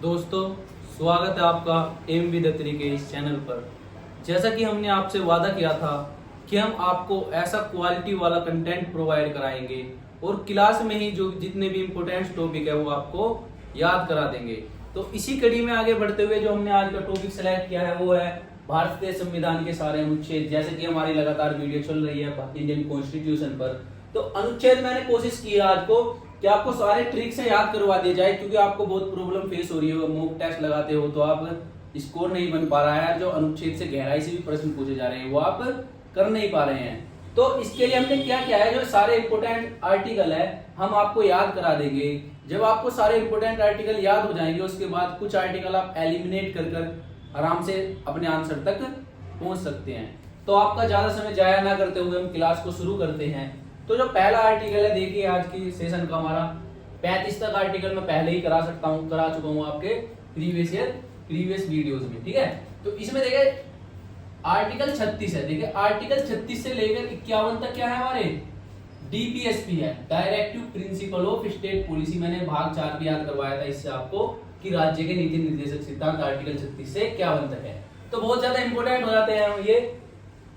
दोस्तों, स्वागत है आपका एम विद अत्री के इस चैनल पर। जैसा कि हमने आपसे वादा किया था कि हम आपको ऐसा क्वालिटी वाला कंटेंट प्रोवाइड कराएंगे और क्लास में ही जो जितने भी इम्पोर्टेंट टॉपिक है वो आपको याद करा देंगे। तो इसी कड़ी में आगे बढ़ते हुए जो हमने आज का टॉपिक सेलेक्ट किया है वो है भारतीय संविधान के सारे अनुच्छेद। जैसे कि हमारी लगातार वीडियो चल रही है इंडियन कॉन्स्टिट्यूशन पर, तो अनुच्छेद मैंने कोशिश की है आज को कि आपको सारे ट्रिक से याद करवा दिए जाए, क्योंकि आपको बहुत प्रॉब्लम फेस हो रही है। मॉक टेस्ट लगाते हो तो आप स्कोर नहीं बन पा रहा है, जो अनुच्छेद से गहराई से भी प्रश्न पूछे जा रहे हैं वो आप कर नहीं पा रहे हैं। तो इसके लिए हमने क्या किया है, जो सारे इंपोर्टेंट आर्टिकल है हम आपको याद करा देंगे। जब आपको सारे इंपोर्टेंट आर्टिकल याद हो जाएंगे उसके बाद कुछ आर्टिकल आप एलिमिनेट कर कर आराम से अपने आंसर तक पहुंच सकते हैं। तो आपका ज्यादा समय जाया ना करते हुए हम क्लास को शुरू करते हैं। तो जो पहला आर्टिकल है, देखिए आज की सेशन का हमारा 35 तक आर्टिकल मैं पहले ही करा चुका हूँ आपके प्रीवियस वीडियोस में, ठीक है। तो इसमें देखिए आर्टिकल 36 है। देखिए आर्टिकल 36 से लेकर 51 तक क्या है हमारे डीपीएसपी है, directive principle of state policy. मैंने भाग 4 भी याद करवाया था इससे आपको कि राज्य के नीति निर्देशक सिद्धांत आर्टिकल 36 से 51 तक है। तो बहुत ज्यादा इंपोर्टेंट हो जाते हैं ये,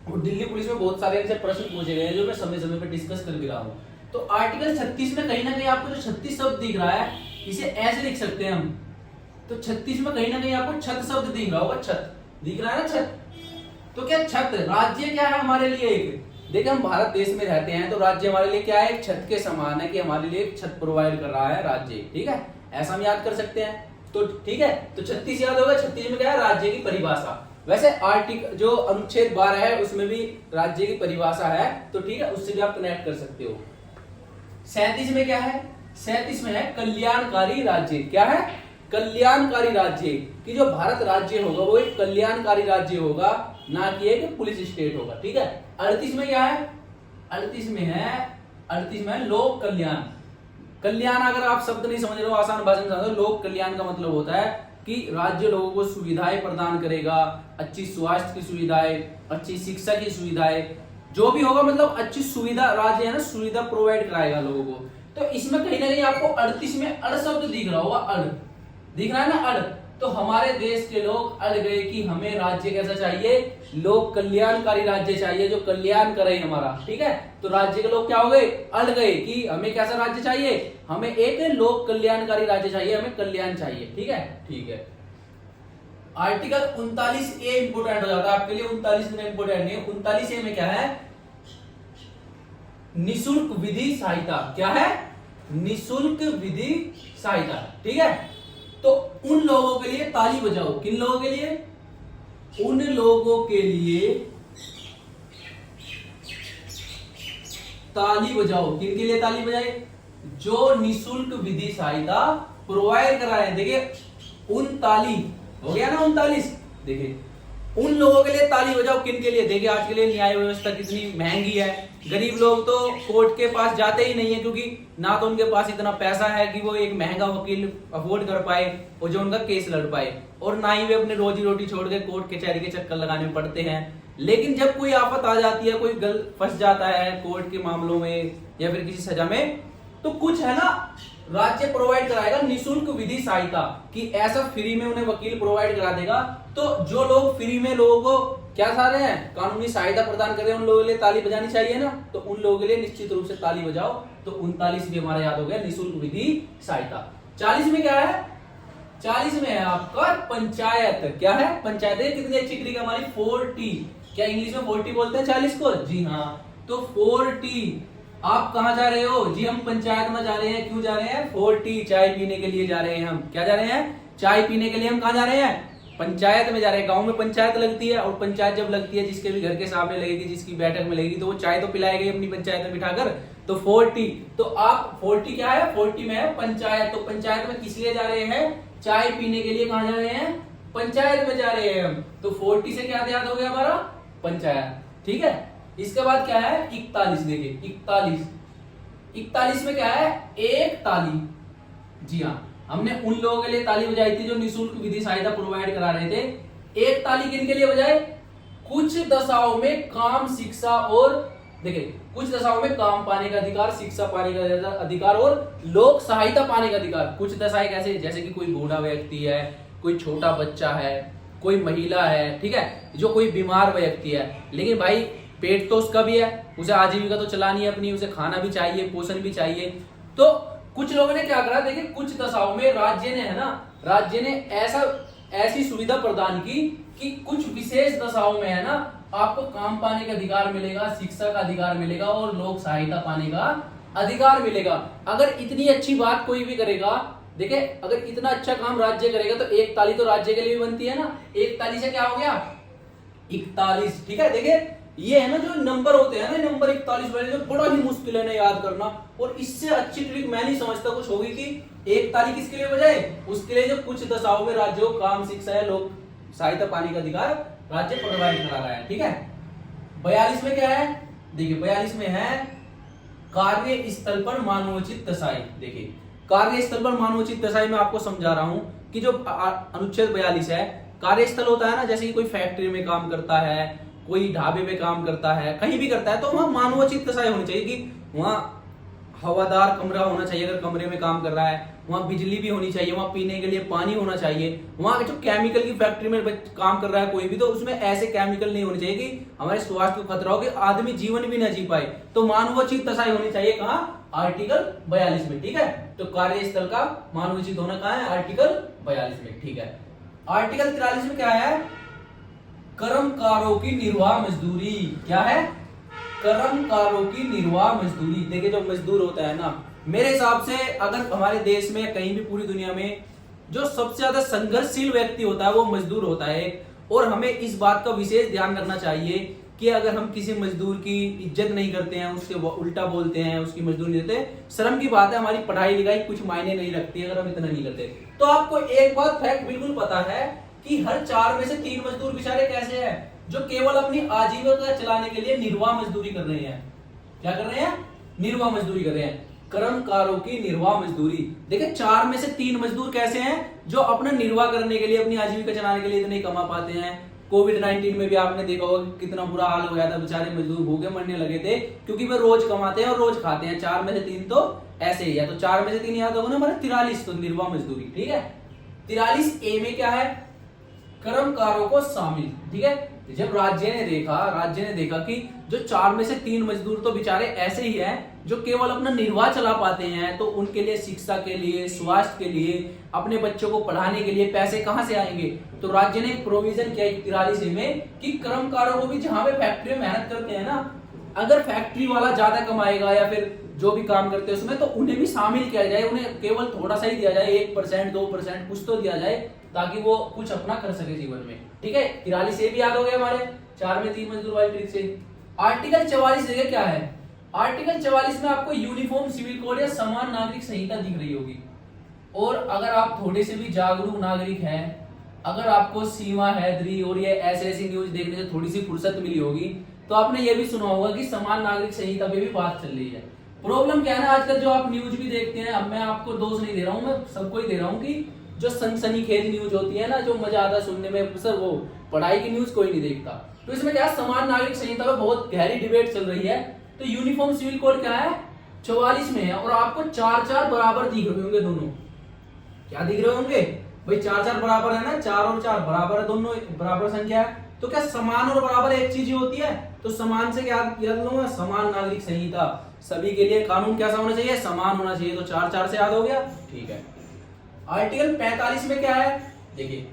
और दिल्ली पुलिस में बहुत सारे ऐसे प्रश्न पूछे गए हैं जो मैं समय समय पर डिस्कस कर भी रहा हूँ। तो आर्टिकल 36 में कहीं ना कहीं आपको जो 36 शब्द दिख रहा है इसे ऐसे लिख सकते हैं हम। तो 36 में कहीं ना कहीं आपको छत शब्द दिख रहा होगा, छत दिख रहा है ना, छत। तो क्या छत राज्य क्या है हमारे लिए? एक देखिए हम भारत देश में रहते हैं तो राज्य हमारे लिए क्या है, एक छत के समान है कि हमारे लिए एक छत प्रोवाइड कर रहा है राज्य, ठीक है। ऐसा हम याद कर सकते हैं। तो ठीक है, तो 36 याद होगा। 36 में क्या है, राज्य की परिभाषा। वैसे आर्टिकल जो अनुच्छेद 12 है उसमें भी राज्य की परिभाषा है, तो ठीक है उससे भी आप कनेक्ट कर सकते हो। 37 में क्या है, 37 में है कल्याणकारी राज्य। क्या है, कल्याणकारी राज्य, कि जो भारत राज्य होगा वो एक कल्याणकारी राज्य होगा, ना कि एक पुलिस स्टेट होगा, ठीक है। 38 में क्या है, 38 में है लोक कल्याण। कल्याण अगर आप शब्द नहीं समझ रहे हो, आसान भाषा में समझो, लोक कल्याण का मतलब होता है कि राज्य लोगों को सुविधाएं प्रदान करेगा, अच्छी स्वास्थ्य की सुविधाएं, अच्छी शिक्षा की सुविधाएं, जो भी होगा मतलब अच्छी सुविधा राज्य है ना, सुविधा प्रोवाइड कराएगा लोगों को। तो इसमें कहीं ना कहीं आपको 38 में अड़ शब्द दिख रहा होगा, अड़ दिख रहा है ना, अड़। तो हमारे देश के लोग अड़ गए कि हमें राज्य कैसा चाहिए, लोक कल्याणकारी राज्य चाहिए जो कल्याण करे हमारा, ठीक है। तो राज्य के लोग क्या हो गए, अड़ गए कि हमें कैसा राज्य चाहिए, हमें एक लोक कल्याणकारी राज्य चाहिए, हमें कल्याण चाहिए, ठीक है। ठीक है, आर्टिकल 39A इंपोर्टेंट हो जाता है आपके लिए। 39 में इंपोर्टेंट नहीं है। 39A में क्या है, निशुल्क विधि सहायता। क्या है, निशुल्क विधि सहायता, ठीक है। तो उन लोगों के लिए ताली बजाओ, किन लोगों के लिए, उन लोगों के लिए ताली बजाओ। किन के लिए ताली बजाए, जो निशुल्क विधि सहायता प्रोवाइड करा रहे हैं। देखिए 39 हो गया ना, 39। देखिए उन लोगों के लिए ताली बजाओ, किन के लिए। देखिए आज के लिए न्याय व्यवस्था कितनी महंगी है, गरीब लोग तो कोर्ट के पास जाते ही नहीं है, क्योंकि ना तो उनके पास इतना पैसा है कि वो एक महंगा वकील अफोर्ड कर पाए और जो उनका केस लड़ पाए, और ना ही वे अपने रोजी रोटी छोड़ के कोर्ट कचहरी के चक्कर लगाने पड़ते हैं। लेकिन जब कोई आफत आ जाती है, कोई फंस जाता है कोर्ट के मामलों में या फिर किसी सजा में, तो कुछ है ना राज्य प्रोवाइड कराएगा निशुल्क विधि सहायता, कि ऐसा फ्री में उन्हें वकील प्रोवाइड करा देगा। तो जो लोग फ्री में लोगों को क्या चाह रहे हैं, कानूनी सहायता प्रदान कर रहे हैं, उन लोगों के लिए ताली बजानी चाहिए ना। तो उन लोगों के लिए निश्चित रूप से ताली बजाओ। तो 39 भी हमारा याद हो गया, निशुल्क विधि सहायता। 40 में क्या है, 40 में है आपका पंचायत। क्या है, पंचायत। कितनी अच्छी ट्रिक हमारी, 40। क्या इंग्लिश में 40 बोलते हैं 40 को? जी हाँ। तो 40 आप कहा जा रहे हो जी, हम पंचायत में जा रहे हैं। क्यों जा रहे हैं, 40 चाय पीने के लिए जा रहे हैं हम। क्या जा रहे हैं, चाय पीने के लिए हम कहा जा रहे हैं, पंचायत में जा रहे हैं। गांव में पंचायत लगती है, और पंचायत जब लगती है जिसके भी घर के सामने लगेगी, जिसकी बैठक में लगेगी, तो वो चाय तो पिलाएगी अपनी पंचायत में बिठाकर। तो 40, तो आप 40 क्या है, 40 में है पंचायत। तो पंचायत में किस लिए जा रहे हैं, चाय पीने के लिए। कहां जा रहे हैं, पंचायत में जा रहे हैं हम। तो 40 से क्या याद हो गया हमारा, पंचायत, ठीक है। इसके बाद क्या है, 41। देखिए 41 में क्या है, एक ताली। जी हाँ, हमने उन लोगों के लिए ताली बजाई थी जो निशुल्क विधि सहायता प्रोवाइड करा रहे थे। एक ताली किन के लिए बजाए, कुछ दशाओं में काम, शिक्षा और देखिए कुछ दशाओं में काम पाने का अधिकार, शिक्षा पाने का अधिकार और लोक सहायता पाने का अधिकार। कुछ दशाएं कैसे, जैसे कि कोई बूढ़ा व्यक्ति है, कोई छोटा बच्चा है, कोई महिला है, ठीक है, जो कोई बीमार व्यक्ति है, लेकिन भाई पेट तो उसका भी है, उसे आजीविका तो चलानी है अपनी, उसे खाना भी चाहिए, पोषण भी चाहिए। तो कुछ लोगों ने क्या करा, देखिए कुछ दशाओं में राज्य ने, है ना, राज्य ने ऐसी सुविधा प्रदान की कि कुछ विशेष दशाओं में, है ना, आपको काम पाने का अधिकार मिलेगा, शिक्षा का अधिकार मिलेगा और लोक सहायता पाने का अधिकार मिलेगा। अगर इतनी अच्छी बात कोई भी करेगा, देखिए अगर इतना अच्छा काम राज्य करेगा तो एक ताली तो राज्य के लिए भी बनती है ना। एक ताली से क्या हो गया, 41, ठीक है। देखिए ये है ना जो नंबर होते हैं ना, नंबर 41 वाले जो बड़ा ही मुश्किल है ना याद करना, और इससे अच्छी ट्रिक मैं नहीं समझता कुछ होगी कि एक ताली किसके लिए बजाए, उसके लिए जो कुछ दशाओं में राज्यों को काम, शिक्षा या लोक सहायता पाने का अधिकार राज्य प्रोवाइड करा रहा है, ठीक है। 42 में क्या है, देखिए 42 में है कार्य स्थल पर मानवोचित दशाएं। देखिए कार्य स्थल पर मानवोचित दशाएं मैं आपको समझा रहा हूं कि जो अनुच्छेद 42 है, कार्यस्थल होता है ना, जैसे कि कोई फैक्ट्री में काम करता है, कोई ढाबे में काम करता है, कहीं भी करता है, तो वहां मानवोचित दशाएं होनी चाहिए कि वहां हवादार कमरा होना चाहिए अगर कमरे में काम कर रहा है, वहां बिजली भी होनी चाहिए, वहां पीने के लिए पानी होना चाहिए, वहां जो केमिकल की फैक्ट्री में काम कर रहा है कोई भी, तो उसमें ऐसे केमिकल नहीं होने चाहिए कि हमारे स्वास्थ्य को खतरा हो कि आदमी जीवन भी न जी पाए। तो मानवोचित दशाएं होनी चाहिए कहाँ, आर्टिकल 42 में, ठीक है। तो कार्यस्थल का मानवोचित होना कहाँ है, आर्टिकल 42 में, ठीक है। आर्टिकल 43 में क्या है, कर्मकारों की निर्वाह मजदूरी। क्या है, कर्मकारों की निर्वाह मजदूरी। देखिए जो मजदूर होता है ना, मेरे हिसाब से अगर हमारे देश में कहीं भी पूरी दुनिया में जो सबसे ज्यादा संघर्षशील व्यक्ति होता है वो मजदूर होता है। और हमें इस बात का विशेष ध्यान रखना चाहिए कि अगर हम किसी मजदूर की इज्जत नहीं करते हैं, उसके उल्टा बोलते हैं, उसकी मजदूरी नहीं देते, शर्म की बात है, हमारी पढ़ाई लिखाई कुछ मायने नहीं रखती अगर हम इतना नहीं करते। तो आपको एक बात फैक्ट बिल्कुल पता है कि हर 4 में से 3 मजदूर बेचारे कैसे हैं, जो केवल अपनी आजीविका चलाने के लिए निर्वाह मजदूरी कर रहे हैं। क्या कर रहे हैं, निर्वाह मजदूरी कर रहे हैं, कर्मकारों की निर्वाह मजदूरी। देखिए 4 में से 3 मजदूर कैसे हैं, जो अपना निर्वाह करने के लिए, अपनी आजीविका चलाने के लिए इतने कमा पाते हैं। कोविड-19 में भी आपने देखा होगा कितना बुरा हाल हो गया था, बेचारे मजदूर भूखे मरने लगे थे, क्योंकि वे रोज कमाते हैं और रोज खाते हैं। 4 में से 3 तो ऐसे ही है। तो 4 में से 3 याद होगा ना हमारे 43, तो निर्वाह मजदूरी, ठीक है। 43 ए में क्या है, कर्मकारों को शामिल, ठीक है। जब राज्य ने देखा कि जो 4 में से 3 मजदूर तो बेचारे ऐसे ही हैं जो केवल अपना निर्वाह चला पाते हैं, तो उनके लिए शिक्षा के लिए, स्वास्थ्य के लिए, अपने बच्चों को पढ़ाने के लिए पैसे कहां से आएंगे। तो राज्य ने प्रोविजन किया 43 में कि कर्मकारों को भी, जहां पे फैक्ट्री में मेहनत करते हैं ना, अगर फैक्ट्री वाला ज्यादा कमाएगा या फिर जो भी काम करते हैं उसमें, तो उन्हें भी शामिल किया जाए, उन्हें केवल थोड़ा सा ही दिया जाए, 1%, 2% कुछ तो दिया जाए, ताकि वो कुछ अपना कर सके जीवन में, ठीक है। 43 ये भी याद हो गया हमारे, 4 में 3 मजदूर वाली ट्रिक से। आर्टिकल 44 जगह क्या है, आर्टिकल 44 में आपको यूनिफॉर्म सिविल कोड या समान नागरिक संहिता दिख रही होगी। और अगर आप थोड़े से भी जागरूक नागरिक हैं, अगर आपको सीमा हैदरी और ये ऐसी न्यूज देखने से थोड़ी सी फुर्सत मिली होगी, तो आपने ये भी सुना होगा कि समान नागरिक संहिता पे भी बात चल रही है। प्रॉब्लम क्या है ना, आजकल जो आप न्यूज भी देखते हैं, अब मैं आपको दोष नहीं दे रहा हूं, मैं सबको ही दे रहा हूं कि जो सनसनीखेज न्यूज होती है ना, जो मजा आता है सुनने में, सर वो पढ़ाई की न्यूज कोई नहीं देखता। तो इसमें क्या, समान नागरिक संहिता पे बहुत गहरी डिबेट चल रही है। तो यूनिफॉर्म सिविल कोड क्या है, 44 में है, और आपको 4-4 बराबर दिख रहे होंगे दोनों। क्या दिख रहे होंगे भाई, 4-4 बराबर है ना, 4 और 4 बराबर है, दोनों बराबर संख्या है। तो क्या समान और बराबर एक चीज ही होती है, तो समान से क्या याद लूंगा, समान नागरिक संहिता, सभी के लिए कानून कैसा होना चाहिए, समान होना चाहिए। तो 4-4 से याद हो गया, ठीक है। आर्टिकल 45 में क्या है, देखिए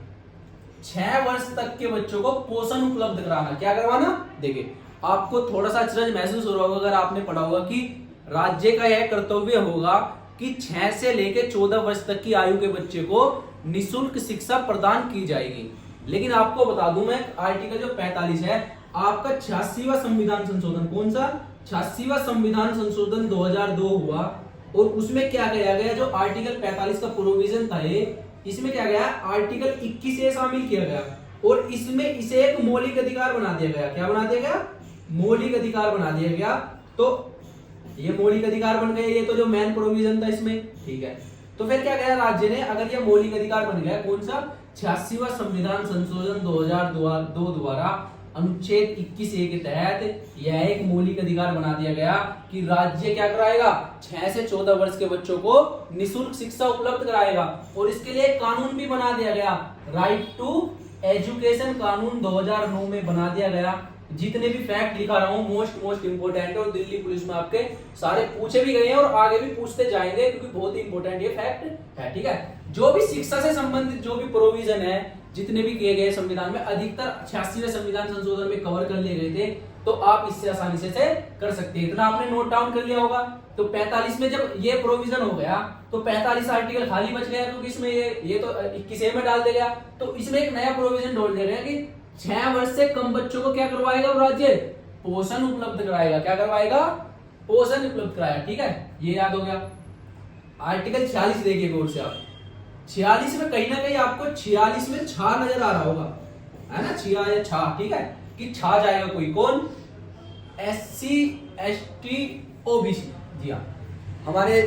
6 वर्ष तक के बच्चों को पोषण उपलब्ध कराना। क्या करवाना, देखिए आपको थोड़ा सा अचरज महसूस हो रहा होगा अगर आपने पढ़ा होगा कि राज्य का यह कर्तव्य होगा कि 6 से लेकर 14 वर्ष तक की आयु के बच्चे को निःशुल्क शिक्षा प्रदान की जाएगी। लेकिन आपको बता दूं मैं, आर्टिकल जो 45 है आपका 86वां संविधान संशोधन, कौन सा, 86वां संविधान संशोधन 2002 हुआ, और उसमें क्या किया गया, जो आर्टिकल 45 का प्रोविजन था इसमें क्या गया, आर्टिकल 21 से शामिल किया गया, और इसमें इसे एक मौलिक अधिकार बना दिया गया। क्या बना दिया गया, मौलिक अधिकार बना दिया गया। तो ये मौलिक अधिकार बन गए, ये तो जो मेन प्रोविजन था इसमें, ठीक है। तो फिर क्या गया राज्य ने, अगर ये मौलिक अधिकार बन गया, कौन सा, 86वां संविधान संशोधन 2002 द्वारा, अनुच्छेद 21A के तहत यह एक मौलिक अधिकार बना दिया गया कि राज्य क्या कराएगा, 6 से 14 वर्ष के बच्चों को निःशुल्क शिक्षा उपलब्ध कराएगा। और इसके लिए एक कानून भी बना दिया गया, राइट टू एजुकेशन कानून 2009 में बना दिया गया। जितने भी फैक्ट लिखा रहा हूँ मोस्ट इंपोर्टेंट है, और दिल्ली पुलिस में आपके सारे पूछे भी गए हैं और आगे भी पूछते जाएंगे, क्योंकि बहुत ही इंपॉर्टेंट ये फैक्ट है। ठीक है, जो भी शिक्षा से संबंधित जो भी प्रोविजन है जितने भी किए गए संविधान में, अधिकतर 86वें संविधान संशोधन में कवर कर लिए गए थे, तो आप इससे आसानी से कर सकते हैं। इतना आपने नोट डाउन कर लिया होगा। तो 45 में जब ये प्रोविजन हो गया तो 45 आर्टिकल खाली बच गया, क्योंकि इसमें ये तो 21A में डाल दिया गया। तो इसमें एक नया प्रोविजन जोड़ दिया गया कि 6 वर्ष से कम बच्चों को क्या करवाएगा राज्य, पोषण उपलब्ध कराएगा। क्या करवाएगा, पोषण उपलब्ध कराएगा। ठीक है, ये याद हो गया। आर्टिकल 46 देखिए गौर से आप, 46 में कहीं ना कहीं आपको 46 में छा नजर आ रहा होगा, है ना, छिया या छा। ठीक है, कि छा जाएगा कोई, कौन, SC ST OBC। जी हाँ, हमारे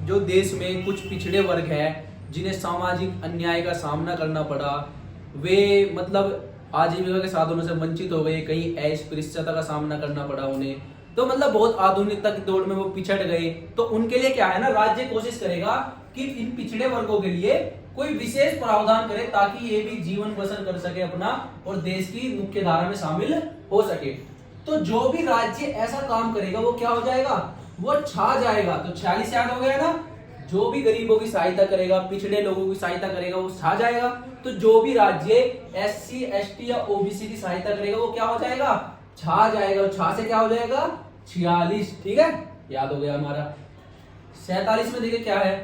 जो देश में कुछ पिछड़े वर्ग है जिन्हें सामाजिक अन्याय का सामना करना पड़ा, वे मतलब आजीविका के साधनों से वंचित हो गए, कहीं अस्पृश्यता का सामना करना पड़ा उन्हें, तो मतलब बहुत आधुनिकता की दौड़ में वो पिछड़ गए। तो उनके लिए क्या है ना, राज्य कोशिश करेगा कि इन पिछड़े वर्गों के लिए कोई विशेष प्रावधान करे, ताकि ये भी जीवन बसर कर सके अपना और देश की मुख्य धारा में शामिल हो सके। तो जो भी राज्य ऐसा काम करेगा वो क्या हो जाएगा, वो छा जाएगा। तो 46 याद हो गया ना, जो भी गरीबों की सहायता करेगा, पिछड़े लोगों की सहायता करेगा, वो छा जाएगा। तो जो भी राज्य SC ST या OBC की सहायता करेगा वो क्या हो जाएगा, छा जाएगा। छा से क्या हो जाएगा, 46। ठीक है, याद हो गया हमारा। 47 में देखिए क्या है,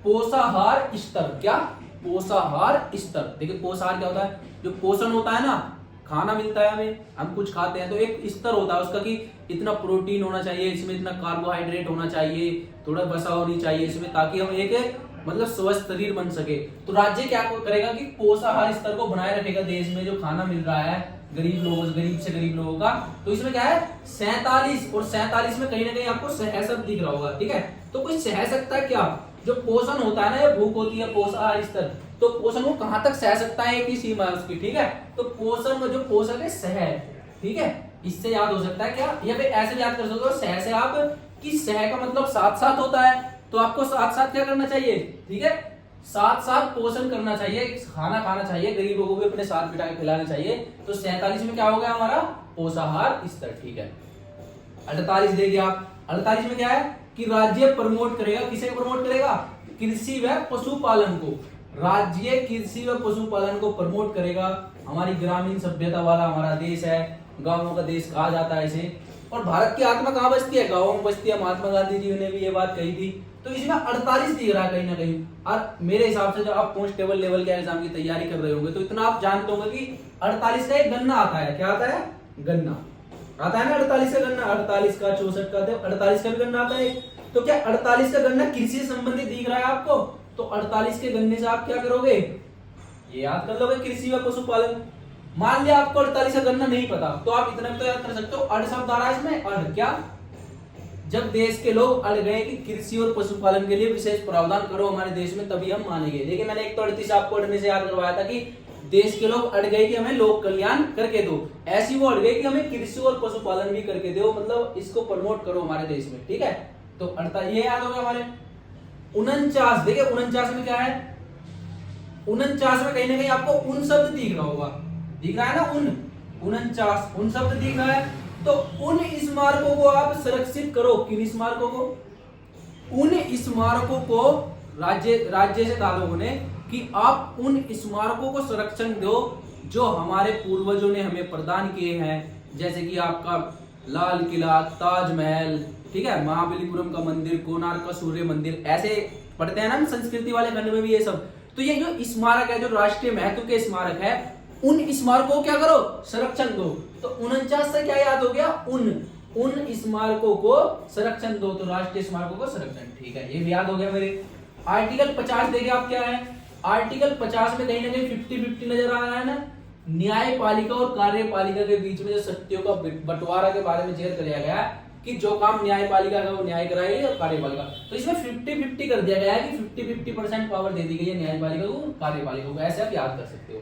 पोषाहार स्तर। क्या, पोषाहार स्तर। देखिए पोषाहार क्या होता है, जो पोषण होता है ना, खाना मिलता है हमें, हम कुछ खाते हैं, तो एक स्तर होता है उसका कि इतना प्रोटीन होना चाहिए, इसमें इतना कार्बोहाइड्रेट होना चाहिए, थोड़ा वसा होनी चाहिए इसमें, ताकि हम एक मतलब स्वस्थ शरीर बन सके। तो राज्य क्या करेगा कि पोषाहार स्तर को बनाए रखेगा देश में, जो खाना मिल रहा है गरीब लोगों, गरीब से गरीब लोगों का। तो इसमें क्या है 47, और 47 में कहीं ना कहीं आपको सह शब्द दिख रहा होगा। ठीक है, तो कोई सह सकता है क्या, जो पोषण होता है ना, ये भूख होती है, पोषाहार स्तर, तो पोषण को कहां तक सह सकता है, एक ही सीमा है उसकी। ठीक है, तो पोषण में जो पोषक है सह है। ठीक है, इससे याद हो सकता है क्या, या फिर ऐसे भी याद कर सकते हो सह से आप, कि सह का मतलब साथ साथ होता है, तो आपको साथ साथ क्या करना चाहिए, ठीक है, साथ साथ पोषण करना चाहिए, खाना खाना चाहिए, गरीबों को भी अपने साथ बिठा के खिलाना चाहिए। तो 47 में क्या हो गया हमारा, पोषाहार स्तर। ठीक है, 48 देखिए आप, 48 में क्या है कि राज्य प्रमोट करेगा, किसे प्रमोट करेगा, कृषि व पशुपालन को। राज्य कृषि व पशुपालन को प्रमोट करेगा। हमारी ग्रामीण सभ्यता वाला हमारा देश है, गांवों का देश कहा जाता है इसे, और भारत की आत्मा कहाँ बसती है, गांवों में बसती है। महात्मा गांधी जी ने भी ये बात कही थी। तो इसमें 48 दिख रहा है कहीं ना कहीं। और मेरे हिसाब से जब आप कांस्टेबल लेवल के एग्जाम की तैयारी कर रहे होंगे तो इतना आप जानते होंगे कि 48 का एक गन्ना आता है। क्या आता है, गन्ना आता है ना, 48 का गन्ना, 48 का 64 का, 48 का भी गन्ना आता है। तो क्या 48 का गन्ना कृषि से संबंधित दिख रहा है आपको, तो 48 के गन्ने से आप क्या करोगे, ये याद कर लोगे, कृषि व पशुपालन। मान लिया आपको 48 का गन्ना नहीं पता, तो आप इतना भी तो याद कर सकते हो, अड़ शब्द आ रहा है इसमें, अड़ क्या, जब देश के लोग अड़ गए कि कृषि और पशुपालन के लिए विशेष प्रावधान करो हमारे देश में, तभी हम मानेंगे। देखिए मैंने एक तो 38 आपको अड़ने से याद करवाया था कि देश के लोग अड़ गए कि हमें लोक कल्याण करके दो, ऐसी वो अड़ गए कि हमें कृषि और पशुपालन भी करके दो, मतलब इसको प्रमोट करो हमारे देश में। ठीक है, तो 48 ये याद हो गया हमारे। 49 देखिए, 49 में क्या है, 49 में कहीं ना कहीं आपको उन शब्द दिख रहा होगा, दिख रहा है ना, उन शब्द दिख रहा है। तो उन स्मारकों को आप संरक्षित करो। किन स्मारकों को, उन स्मारकों को राज्य से कहा लोगों ने कि आप उन स्मारकों को संरक्षण दो जो हमारे पूर्वजों ने हमें प्रदान किए हैं, जैसे कि आपका लाल किला, ताजमहल, ठीक है, महाबलीपुरम का मंदिर, कोणार्क का सूर्य मंदिर, ऐसे पढ़ते हैं ना संस्कृति वाले खंड में भी ये सब। तो ये जो स्मारक है, जो राष्ट्रीय महत्व के स्मारक है, उन स्मारकों को क्या करो, संरक्षण दो। तो 49 से क्या याद हो गया, उन स्मारकों को संरक्षण दो, तो राष्ट्रीय स्मारकों को संरक्षण। ठीक है, ये भी याद हो गया मेरे। आर्टिकल 50 देखिए आप क्या है, आर्टिकल 50 में कहीं ना कहीं 50-50 नजर आ रहा है ना, न्यायपालिका और कार्यपालिका के बीच में जो शक्तियों का बंटवारा के बारे में जिक्र किया गया है कि जो काम न्यायपालिका का वो न्याय कराएगी और कार्यपालिका, तो इसमें 50-50 कर दिया गया है कि 50-50% पावर दे दी गई है न्यायपालिका को, कार्यपालिका को, ऐसे आप याद कर सकते हो।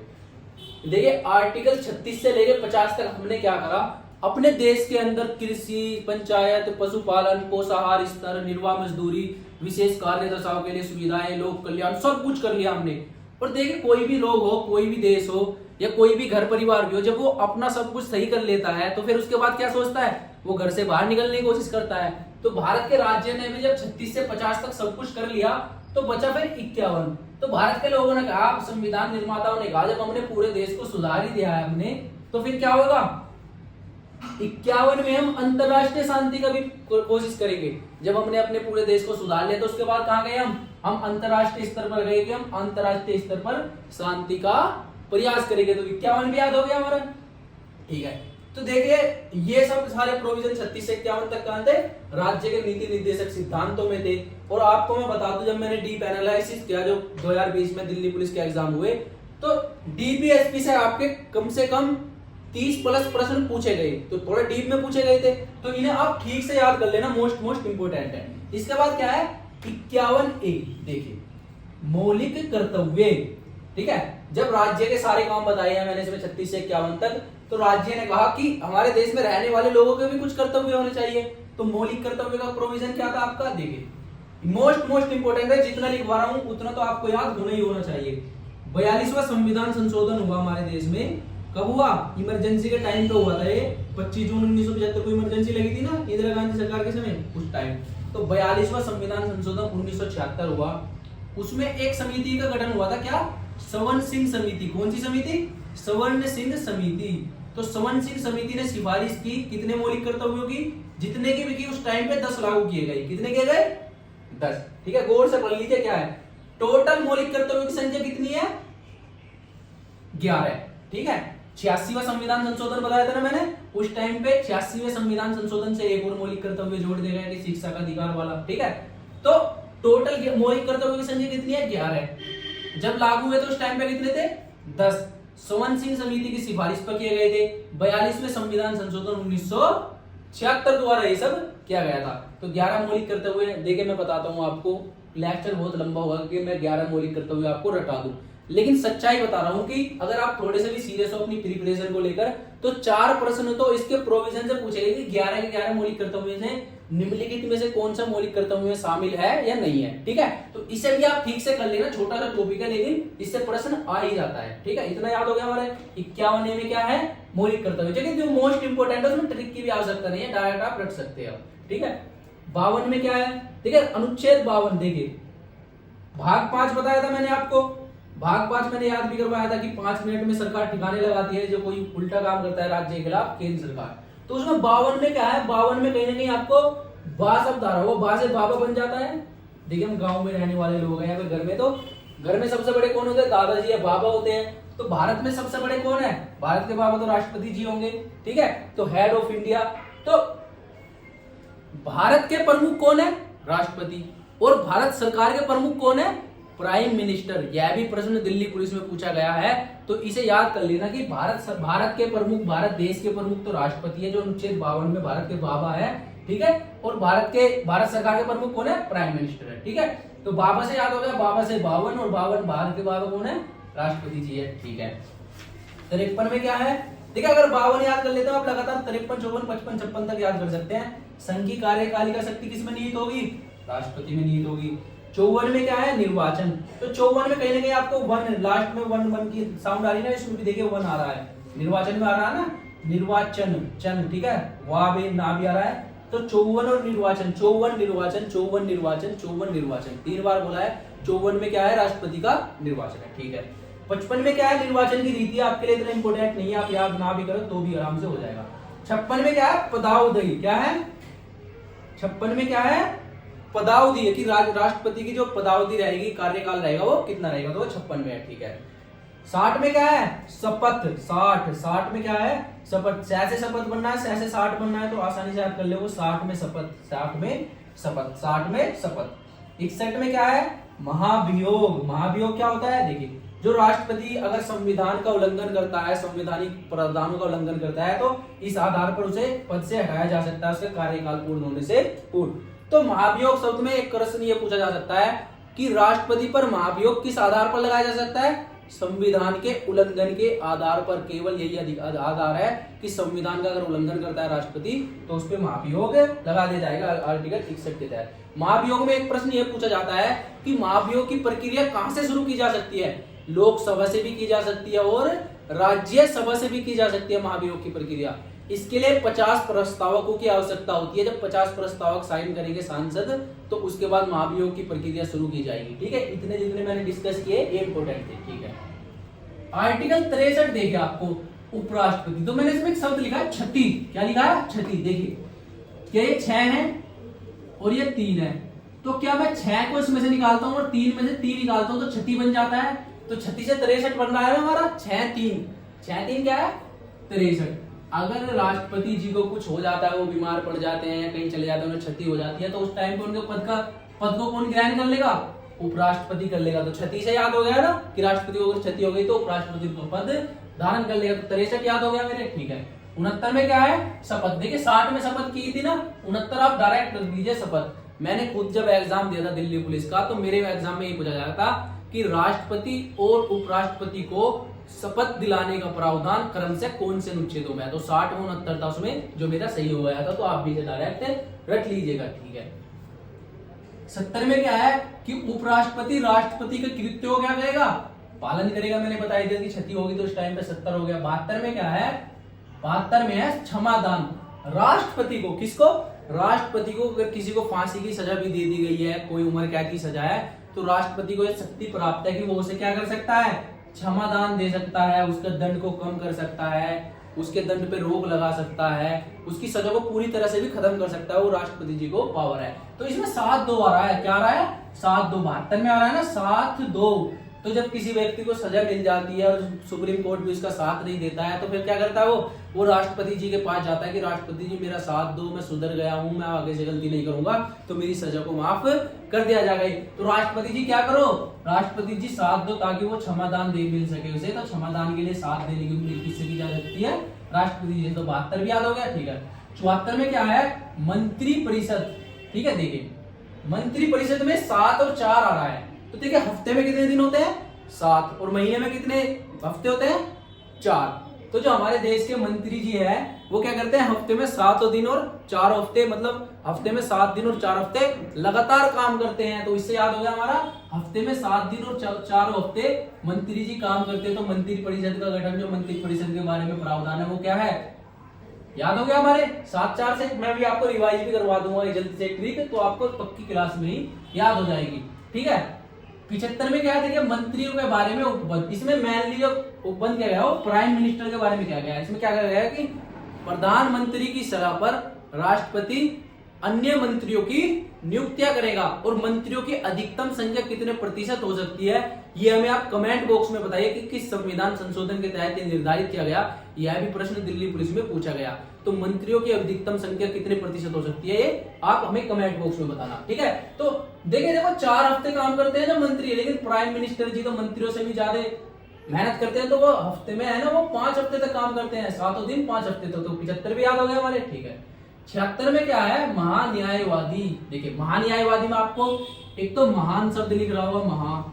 देखिए आर्टिकल 36 से लेके 50 तक हमने क्या करा, अपने देश के अंदर कृषि, पंचायत, पशुपालन, पोषाहार स्तर, निर्वाह मजदूरी, विशेष कार्य दशाओं के लिए सुविधाएं, लोक कल्याण, सब कुछ कर लिया हमने। और देखिए कोई भी लोग हो, कोई भी देश हो या कोई भी घर परिवार भी हो, जब वो अपना सब कुछ सही कर लेता है तो फिर उसके बाद क्या सोचता है, वो घर से बाहर निकलने की कोशिश करता है। तो भारत के राज्य ने भी जब 36 से 50 तक सब कुछ कर लिया तो बचा फिर 51। तो भारत के लोगों ने कहा, संविधान निर्माताओं ने कहा, जब हमने पूरे देश को सुधार ही दिया है हमने, तो फिर क्या होगा, 51 में हम अंतरराष्ट्रीय शांति का भी कोशिश करेंगे। जब हमने अपने पूरे देश को सुधार लिया तो उसके बाद कहां गए हम अंतरराष्ट्रीय स्तर पर गए कि हम अंतरराष्ट्रीय स्तर पर शांति का प्रयास करेंगे। तो 51 भी याद हो गया हमारा, ठीक है। तो देखिए ये सब सारे प्रोविजन 36 से 51 तक कहां थे, राज्य के नीति निर्देशक सिद्धांतों में थे। और आपको मैं बता दूं, जब मैंने डीप एनालिसिस किया जो 2020 में दिल्ली पुलिस के एग्जाम हुए, तो डीपीएसपी से आपके कम से कम 30 प्लस प्रश्न पूछे गए, तो थोड़ा डीप में पूछे गए थे। तो इन्हें आप ठीक से याद कर लेना, मोस्ट इंपोर्टेंट है। इसके बाद क्या है 51A, देखिए मौलिक कर्तव्य, ठीक है। जब राज्य के सारे काम बताए हैं मैंने इसमें 36 से 51 तक, तो राज्य ने कहा कि हमारे देश में रहने वाले लोगों के भी कुछ कर्तव्य होने चाहिए। तो मौलिक कर्तव्य का प्रोविजन क्या था आपका, देखिए मोस्ट इंपोर्टेंट है, जितना लिखवा रहा हूं उतना तो आपको याद होना ही होना चाहिए। 42वां संविधान संशोधन हुआ हमारे देश में, कब हुआ, इमरजेंसी के टाइम पे हुआ था ये, 25 जून 1975 को इमरजेंसी लगी थी ना इंदिरा गांधी सरकार के समय, उस टाइम। तो 42वां संविधान संशोधन 1976 हुआ। उसमें एक समिति का गठन हुआ था, क्या, सवर्ण सिंह समिति। कौन सी समिति, सवर्ण सिंह समिति। तो सवर्ण सिंह समिति ने सिफारिश की कितने मौलिक कर्तव्यों की, जितने की भी की उस टाइम पे 10 लागू किए गए। कितने किए गए, 10, ठीक है। गौर से पढ़ लीजिए क्या है, टोटल मौलिक कर्तव्यों की संख्या कितनी है, 11, ठीक है। 86वां संविधान संशोधन बताया था ना मैंने, उस टाइम पे 86वें संविधान संशोधन से एक और मौलिक कर्तव्य जोड़ दिया गया कि शिक्षा का अधिकार वाला, ठीक है। तो टोटल मौलिक कर्तव्यों की संख्या कितनी है, 11। जब लागू हुए तो उस टाइम पे कितने थे, 10। सवर्ण सिंह समिति की सिफारिश पर किए गए थे। 42वें संविधान संशोधन 1976 द्वारा ये सब किया गया था। तो 11 मौलिक कर्तव्य, देखिए मैं बताता हूँ आपको, लेक्चर बहुत लंबा होगा कि मैं 11 मौलिक कर्तव्य आपको रटा दूं, लेकिन सच्चाई बता रहा हूं कि अगर आप थोड़े से भी सीरियस हो अपनी प्रिपरेशन को लेकर, तो 4 प्रश्न तो इसके प्रोविजन से पूछेंगे कि 11 के 11 मौलिक कर्तव्यों से निम्नलिखित में से कौन सा मौलिक कर्तव्य में शामिल है या नहीं है, ठीक है। तो इसे भी आप ठीक से कर लेना, छोटा सा टॉपिक है लेकिन इससे प्रश्न आ ही जाता है, ठीक है। इतना याद हो गया हमारे। 51 में क्या है, मौलिक कर्तव्य, ठीक जो मोस्ट इंपोर्टेंट है, उसमें ट्रिक की भी आवश्यकता नहीं है, डायरेक्ट आप रट सकते हो, ठीक है। 52 में क्या है, ठीक है, अनुच्छेद 52, देखिए भाग 5 बताया था मैंने आपको। भाग 5 मैंने याद भी करवाया था कि 5 मिनट में सरकार ठिकाने लगाती है जो कोई उल्टा काम करता है राज्य के खिलाफ, केंद्र सरकार। तो उसमें 52 में क्या है, 52 में कहीं ना कहीं आपको बा शब्द आ रहा है, वो बा से बाबा बन जाता है। देखिए हम गांव में रहने वाले लोग हैं, घर में, तो घर में सबसे बड़े कौन होते हैं, दादाजी या बाबा होते हैं। तो भारत में सबसे बड़े कौन है, भारत के बाबा तो राष्ट्रपति जी होंगे, ठीक है। तो हेड ऑफ इंडिया, तो भारत के प्रमुख कौन है, राष्ट्रपति। और भारत सरकार के प्रमुख कौन है, प्राइम मिनिस्टर। यह भी प्रश्न दिल्ली पुलिस में पूछा गया है, तो इसे याद कर लेना कि भारत के प्रमुख, भारत देश के प्रमुख तो राष्ट्रपति है, जो अनुच्छेद 52 में भारत के बाबा है, ठीक है। और भारत सरकार के प्रमुख कौन है, प्राइम मिनिस्टर है, ठीक है। तो बाबा से याद हो गया, बाबा से 52, और 52 भारत के बाबा कौन है, राष्ट्रपति जी है, ठीक है। 53 में क्या है, देखिए अगर 52 याद कर लेते हो आप, लगातार 53, 54, 55, 56 तक याद कर सकते हैं। संघ की कार्यपालिका शक्ति किस में निहित होगी, राष्ट्रपति में निहित होगी। 54 में क्या है, निर्वाचन। तो 54 में कहीं ना कहीं आपको 1 लास्ट में 1 की साउंड आ रही है ना, इसमें भी देखिए 1 आ रहा है, निर्वाचन में आ रहा है ना, निर्वाचन चन, ठीक है, वाह भी ना भी आ रहा है। तो 54 और निर्वाचन, 54 निर्वाचन, 54 निर्वाचन, 54 निर्वाचन, 3 बार बोला है। 54 में क्या है, राष्ट्रपति का निर्वाचन है, ठीक है। 55 में क्या है, निर्वाचन की रीति, आपके लिए इतना इंपोर्टेंट नहीं है, आप याद ना भी करो तो भी आराम से हो जाएगा। 56 में क्या है, पदावधि, क्या है 56 में क्या है, पदावधि है कि राष्ट्रपति की जो पदावधि रहेगी, कार्यकाल रहेगा वो कितना रहेगा, तो वो 56 में है, ठीक है। 60 में क्या है, शपथ, 60 में क्या है, शपथ। से शपथ बनना है, से 60 बनना है, तो आसानी से याद कर ले, वो 60 में शपथ, 60 में शपथ, 60 में शपथ। 61 में क्या है, महाभियोग। महाभियोग क्या होता है, देखिए जो राष्ट्रपति अगर संविधान का उल्लंघन करता है, संवैधानिक प्रावधानों का उल्लंघन करता है, तो इस आधार पर उसे पद से हटाया जा सकता है, उसका कार्यकाल पूर्ण होने से पूर्व। तो महाभियोग शब्द में एक प्रश्न ये पूछा जा सकता है कि राष्ट्रपति पर महाभियोग किस आधार पर लगाया जा सकता है, संविधान के उल्लंघन के आधार पर, केवल यही आधार है कि संविधान का अगर उल्लंघन करता है राष्ट्रपति तो उस पर महाभियोग लगा दिया जाएगा आर्टिकल 61 के तहत। महाभियोग में एक प्रश्न यह पूछा जाता है कि महाभियोग की प्रक्रिया कहां से शुरू की जा सकती है? लोकसभा से भी की जा सकती है और राज्यसभा से भी की जा सकती है महाभियोग की प्रक्रिया। इसके लिए 50 प्रस्तावकों की आवश्यकता होती है। जब 50 प्रस्तावक साइन करेंगे सांसद तो उसके बाद महाभियोग की प्रक्रिया शुरू की जाएगी। ठीक है, इतने जितने मैंने डिस्कस किए ये इंपोर्टेंट थे। ठीक है, आर्टिकल 63 देखिए आपको उपराष्ट्रपति, तो मैंने इसमें एक शब्द लिखा है छठी। क्या लिखा है? छठी। देखिए क्या ये 6 है और ये 3 है, तो क्या मैं 6 को इसमें से निकालता हूं और 3 में से 3 निकालता हूं तो छठी बन जाता है। तो 36 से 63 बन रहा है हमारा 6-3। 6-3 क्या है? 63। अगर राष्ट्रपति जी को कुछ हो जाता है, वो बीमार पड़ जाते हैं या कहीं चले जाते हैं, उन्हें क्षति हो जाती है, तो उस टाइम पे उनके पद को कौन ग्रहण कर लेगा? उपराष्ट्रपति कर लेगा। तो 36 से याद हो गया ना कि राष्ट्रपति को अगर क्षति हो गई तो उपराष्ट्रपति को पद धारण कर लेगा। तो 63 याद हो गया मेरे। ठीक है, 69 में क्या है? शपथ। देखिए 60 में शपथ की थी ना, 69 आप डायरेक्ट कर दीजिए शपथ। मैंने खुद जब एग्जाम दिया था दिल्ली पुलिस का, तो मेरे एग्जाम में यही पूछा जाता था कि राष्ट्रपति और उपराष्ट्रपति को शपथ दिलाने का प्रावधान क्रम से कौन से अनुच्छेदों में है? तो 60 और 69 था उसमें, जो मेरा सही हो गया था, तो आप भी इसे डायरेक्ट रट लीजिएगा। ठीक है, 70 में क्या है कि उपराष्ट्रपति राष्ट्रपति के कृत्यों क्या करेगा? पालन करेगा। मैंने बताई दिया कि क्षति होगी तो उस टाइम पे 70 हो गया। 72 में क्या है? 72 में है क्षमादान। राष्ट्रपति को, किसको? राष्ट्रपति को अगर किसी को फांसी की सजा भी दे दी गई है, कोई उम्र कैद की सजा है, तो राष्ट्रपति को यह शक्ति प्राप्त है कि वो उसे क्या कर सकता है? क्षमादान दे सकता है, उसके दंड को कम कर सकता है, उसके दंड पे रोक लगा सकता है, उसकी सजा को पूरी तरह से भी खत्म कर सकता है। वो राष्ट्रपति जी को पावर है। तो इसमें 7-2 आ रहा है। क्या आ रहा है? 7-2। 72 में आ रहा है ना 7-2। तो जब किसी व्यक्ति को सजा मिल जाती है और सुप्रीम कोर्ट भी उसका साथ नहीं देता है, तो फिर क्या करता है वो राष्ट्रपति जी के पास जाता है कि राष्ट्रपति जी मेरा साथ दो, मैं सुधर गया हूं, मैं आगे से गलती नहीं करूंगा, तो मेरी सजा को माफ कर दिया जाएगा। तो राष्ट्रपति जी क्या करो? राष्ट्रपति जी साथ दो ताकि वो क्षमादान दे मिल सके उसे। तो क्षमादान के लिए साथ देने की उम्मीद किससे की जा सकती है? राष्ट्रपति जी। तो 72 भी याद हो गया। ठीक है, 74 में क्या है? मंत्री परिषद। ठीक है, देखिए मंत्री परिषद में 7 और 4 आ रहा है। तो देखिए हफ्ते में कितने दिन होते हैं? 7। और महीने में कितने हफ्ते होते हैं? 4। तो जो हमारे देश के मंत्री जी है वो क्या करते हैं? हफ्ते में 7 दिन और 4 हफ्ते, मतलब हफ्ते में 7 दिन और 4 हफ्ते लगातार काम करते हैं। तो इससे याद हो गया हमारा, हफ्ते में 7 दिन और 4 हफ्ते मंत्री जी काम करते हैं। तो मंत्री परिषद का गठन, जो मंत्री परिषद के बारे में प्रावधान है, वो क्या है? याद हो गया हमारे 7-4 से। मैं भी आपको रिवाइज भी करवा दूंगा जल्दी से ट्रिक, तो आपको पक्की क्लास में ही याद हो जाएगी। ठीक है, 75 में क्या है? देखिए मंत्रियों के बारे में उपबंध। इसमें मेनली जो उपबंध क्या गया वो प्राइम मिनिस्टर के बारे में क्या गया है। इसमें क्या कहा गया है कि प्रधानमंत्री की सलाह पर राष्ट्रपति अन्य मंत्रियों की नियुक्तियां करेगा, और मंत्रियों की अधिकतम संख्या कितने प्रतिशत हो सकती है ये हमें आप कमेंट बॉक्स में बताइए कि किस संविधान संशोधन के तहत ये निर्धारित किया गया। यह भी प्रश्न दिल्ली पुलिस में पूछा गया। तो मंत्रियों की अधिकतम संख्या कितने प्रतिशत हो सकती है ये आप हमें कमेंट बॉक्स में बताना। ठीक है, तो देखो 4 हफ्ते काम करते हैं जो मंत्री है, लेकिन प्राइम मिनिस्टर जी तो मंत्रियों से भी ज्यादा मेहनत करते हैं। तो वो हफ्ते में है ना, वो 5 हफ्ते तक काम करते हैं, 7 दिन 5 हफ्ते तक। तो 75 भी याद हो गया हमारे। ठीक है, 76 में क्या है? महान्यायवादी। देखिए महान्यायवादी में आपको एक तो महान शब्द लिख रहा होगा, महा,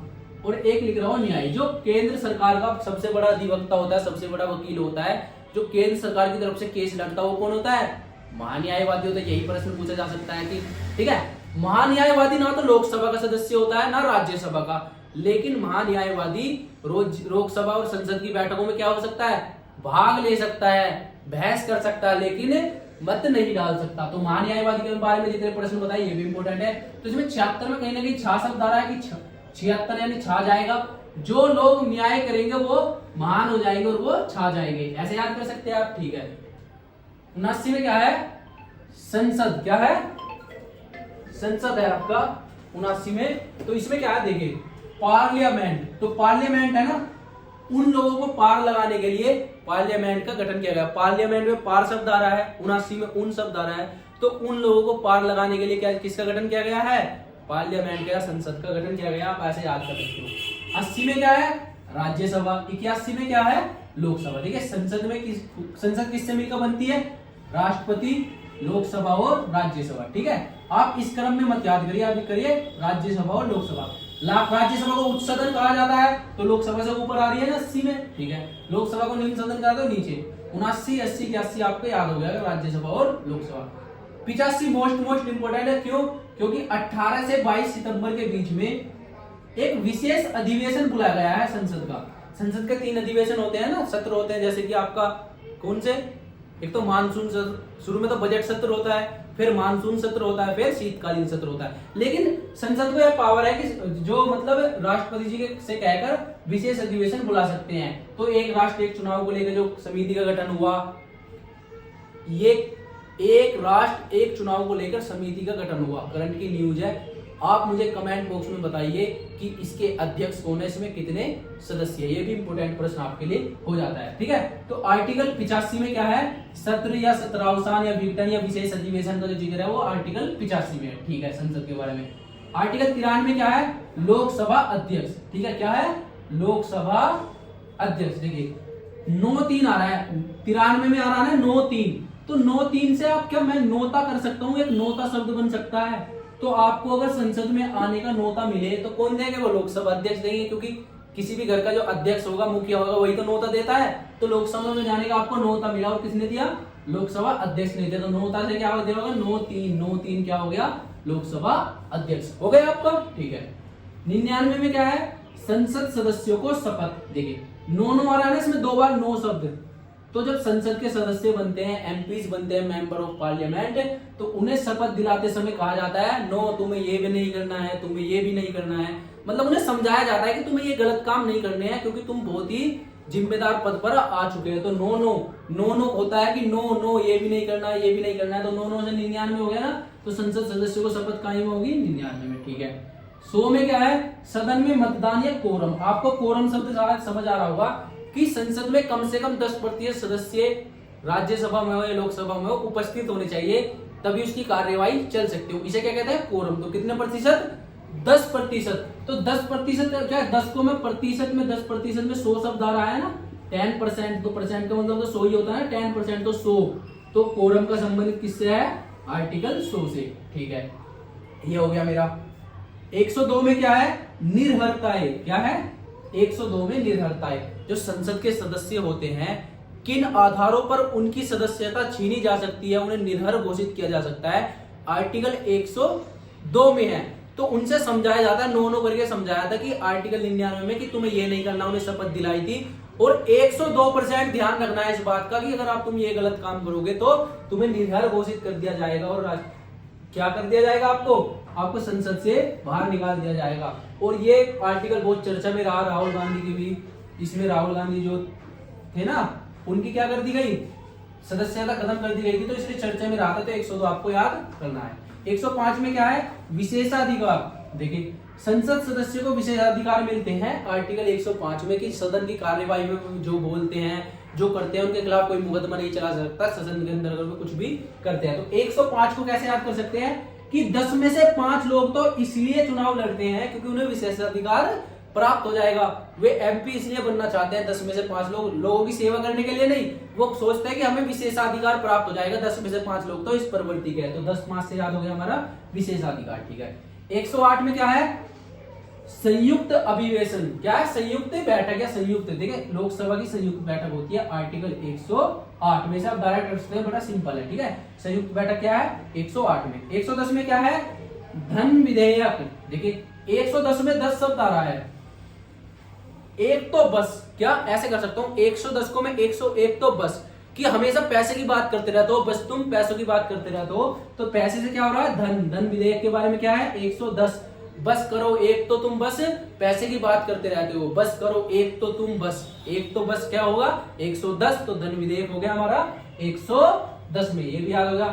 और एक लिख रहा हो न्याय। जो केंद्र सरकार का सबसे बड़ा अधिवक्ता होता है, सबसे बड़ा वकील होता है, जो केंद्र सरकार की तरफ से केस लड़ता है, वो कौन होता है? महान्यायवादी होता है। यही प्रश्न पूछा जा सकता है कि ठीक है, महान्यायवादी ना तो लोकसभा का सदस्य होता है ना राज्यसभा का, लेकिन महान्यायवादी रोज लोकसभा और संसद की बैठकों में क्या हो सकता है? भाग ले सकता है, बहस कर सकता है, लेकिन मत नहीं डाल सकता। तो महान्यायवादी के बारे में जितने प्रश्न बताए ये भी इंपोर्टेंट है। तो इसमें 76 में कहीं ना कहीं छा शब्द आ रहा है कि 76 यानी छा जाएगा। जो लोग न्याय करेंगे वो महान हो जाएंगे और वो छा जाएंगे, ऐसे याद कर सकते हैं आप। ठीक है, 79 में क्या है? संसद। क्या है? संसद है आपका 79 में। तो इसमें क्या है? देखिए पार्लियामेंट। तो पार्लियामेंट है ना, उन लोगों को पार लगाने के लिए पार्लियामेंट का गठन किया गया। पार्लियामेंट में पार शब्द आ रहा है, 79 में उन शब्द आ रहा है। तो उन लोगों को पार लगाने के लिए क्या किसका गठन किया गया है? पार्लियामेंट का, संसद का गठन किया गया। आप ऐसे याद कर सकते हो। 80 में क्या है? राज्यसभा। 81 में क्या है? लोकसभा। देखिए संसद में संसद किससे मिलकर बनती है? राष्ट्रपति, लोकसभा और राज्यसभा। ठीक है, आप इस क्रम में मत याद करिए, आप करिए राज्यसभा और लोकसभा। राज्यसभा को उच्च सदन कहा जाता है, तो लोकसभा से ऊपर आ रही है ना 80 में, ठीक है। लोकसभा को निम्न सदन कहा तो नीचे 79, 80 के 80 आपको याद हो गया राज्यसभा और लोकसभा। 85 मोस्ट इंपोर्टेंट है, क्यों? क्योंकि 18 से 22 सितंबर के बीच में एक विशेष अधिवेशन बुलाया गया है संसद का। संसद के 3 अधिवेशन होते हैं ना, सत्र होते हैं, जैसे कि आपका कौन से, एक तो मानसून सत्र, शुरू में तो बजट सत्र होता है, फिर मानसून सत्र होता है, फिर शीतकालीन सत्र होता है। लेकिन संसद को यह पावर है कि जो मतलब राष्ट्रपति जी से कहकर विशेष अधिवेशन बुला सकते हैं। तो एक राष्ट्र एक चुनाव को लेकर जो समिति का गठन हुआ, ये एक राष्ट्र एक चुनाव को लेकर समिति का गठन हुआ, करंट की न्यूज है। आप मुझे कमेंट बॉक्स में बताइए कि इसके अध्यक्ष कौन है, इसमें कितने सदस्य है, ये भी इंपोर्टेंट प्रश्न आपके लिए हो जाता है, ठीक है। तो आर्टिकल 85 में क्या है, सत्र या सत्रावसान या विघटन या विशेष अधिवेशन का जो जिक्र है वो आर्टिकल 85 में है, ठीक है, संसद के बारे में। आर्टिकल 93 में क्या है, लोकसभा अध्यक्ष, ठीक है, क्या है, लोकसभा अध्यक्ष। देखिए 9-3 आ रहा है, 93 में आ रहा है 9-3, तो 9-3 से आप क्या, मैं नोता कर सकता हूँ, एक नोता शब्द बन सकता है। तो आपको अगर संसद में आने का नोता मिले तो कौन देंगे, वो लोकसभा अध्यक्ष देंगे, क्योंकि किसी भी घर का जो अध्यक्ष होगा, मुखिया होगा, वही तो नोता देता है। तो लोकसभा में जाने का आपको नोता मिला, और किसने दिया, लोकसभा अध्यक्ष ने दिया। तो नोता से क्या हो गया, 9-3 क्या हो गया, लोकसभा अध्यक्ष हो गया आपका, ठीक है। 99 में क्या है, संसद सदस्यों को शपथ। देखिए 9 आ रहा है, इसमें 2 बार 9 शब्द। तो जब संसद के सदस्य बनते हैं, एमपीज बनते हैं, मेंबर ऑफ पार्लियामेंट, तो उन्हें शपथ दिलाते समय कहा जाता है, नो तुम्हें ये भी नहीं करना है, तुम्हें ये भी नहीं करना है। मतलब उन्हें समझाया जाता है कि तुम्हें ये गलत काम नहीं करने हैं, क्योंकि तुम बहुत ही जिम्मेदार पद पर आ चुके हैं। तो नो होता है कि नो ये भी नहीं करना है, ये भी नहीं करना है। तो नो से 99 हो गया ना, तो संसद सदस्यों को शपथ कहाँ में होगी, 99 में, ठीक है। 100 में क्या है, सदन में मतदान या कोरम। आपको कोरम शब्द समझ आ रहा होगा कि संसद में कम से कम 10% सदस्य राज्यसभा में हो या लोकसभा में हो उपस्थित होने चाहिए, तभी उसकी कार्यवाही चल सकती हो। इसे क्या कहते हैं, कोरम। तो कितने प्रतिशत, 10%। तो 10% क्या है, 10 को मैं प्रतिशत में 10% में 100 शब्द आ रहा है ना, 10%, तो परसेंट का मतलब तो 100 ही होता है, 10% तो 100। तो कोरम का संबंधित किससे है, आर्टिकल 100 से, ठीक है। ये हो गया मेरा। 102 में क्या है, निर्भरताएं। क्या है, 102 में निर्भरताएं। जो संसद के सदस्य होते हैं, किन आधारों पर उनकी सदस्यता छीनी जा सकती है, उन्हें निर्भर घोषित किया जा सकता है, आर्टिकल 102 में है। तो उनसे समझाया जाता है, नो करके समझाया था कि आर्टिकल 99 में कि तुम्हें ये नहीं करना, उन्हें शपथ दिलाई थी। और 102% ध्यान रखना है इस बात का कि अगर तुम ये गलत काम करोगे तो तुम्हें निर्भर घोषित कर दिया जाएगा, और क्या कर दिया जाएगा, आपको संसद से बाहर निकाल दिया जाएगा। और ये आर्टिकल बहुत चर्चा में रहा, राहुल गांधी की भी, इसमें राहुल गांधी जो थे ना, उनकी क्या कर दी गई, सदस्यता खत्म कर दी गई थी, तो इसलिए चर्चा में रहा था। तो 102 आपको याद करना है। 105 में क्या है, विशेषाधिकार। देखिए संसद सदस्य को विशेषाधिकार मिलते हैं आर्टिकल 105 में, कि सदन की कार्यवाही में जो बोलते हैं, जो करते हैं, उनके खिलाफ कोई मुकदमा नहीं चला सकता, सदन के अंदर अगर कुछ भी करते हैं। तो 105 को कैसे याद कर सकते हैं कि 10 में से 5 लोग तो इसलिए चुनाव लड़ते हैं क्योंकि उन्हें विशेषाधिकार प्राप्त हो जाएगा। वे एमपी इसलिए बनना चाहते हैं, 10 में से 5 लोग, लोगों की सेवा करने के लिए नहीं, वो सोचते हैं कि हमें विशेषाधिकार प्राप्त हो जाएगा। 10 में से 5 लोग तो इस प्रवृत्ति के हैं। तो 10-5 से याद हो गया हमारा विशेषाधिकार, ठीक है। 108 में क्या है, संयुक्त अभिवेशन। क्या है, संयुक्त बैठक या संयुक्त, देखिए लोकसभा की संयुक्त बैठक होती है, आर्टिकल 108 में से आप डायरेक्ट कर सकते हैं, बड़ा सिंपल है, ठीक है। संयुक्त बैठक क्या है, 108 में। 110 में क्या है, धन विधेयक। देखिए 110 में 10 शब्द आ रहा है, एक तो बस, क्या ऐसे कर सकता हूं, 110 को मैं 101 तो बस, कि हमेशा पैसे की बात करते रहते हो, बस तुम पैसों की बात करते रहते हो। तो पैसे से क्या हो रहा है, धन विधेयक के बारे में क्या है, 110 बस करो, एक तो तुम बस पैसे की बात करते रहते हो, बस करो एक तो तुम बस, एक तो बस क्या होगा 110। तो धन विधेयक हो गया हमारा 110 में, ये भी याद होगा।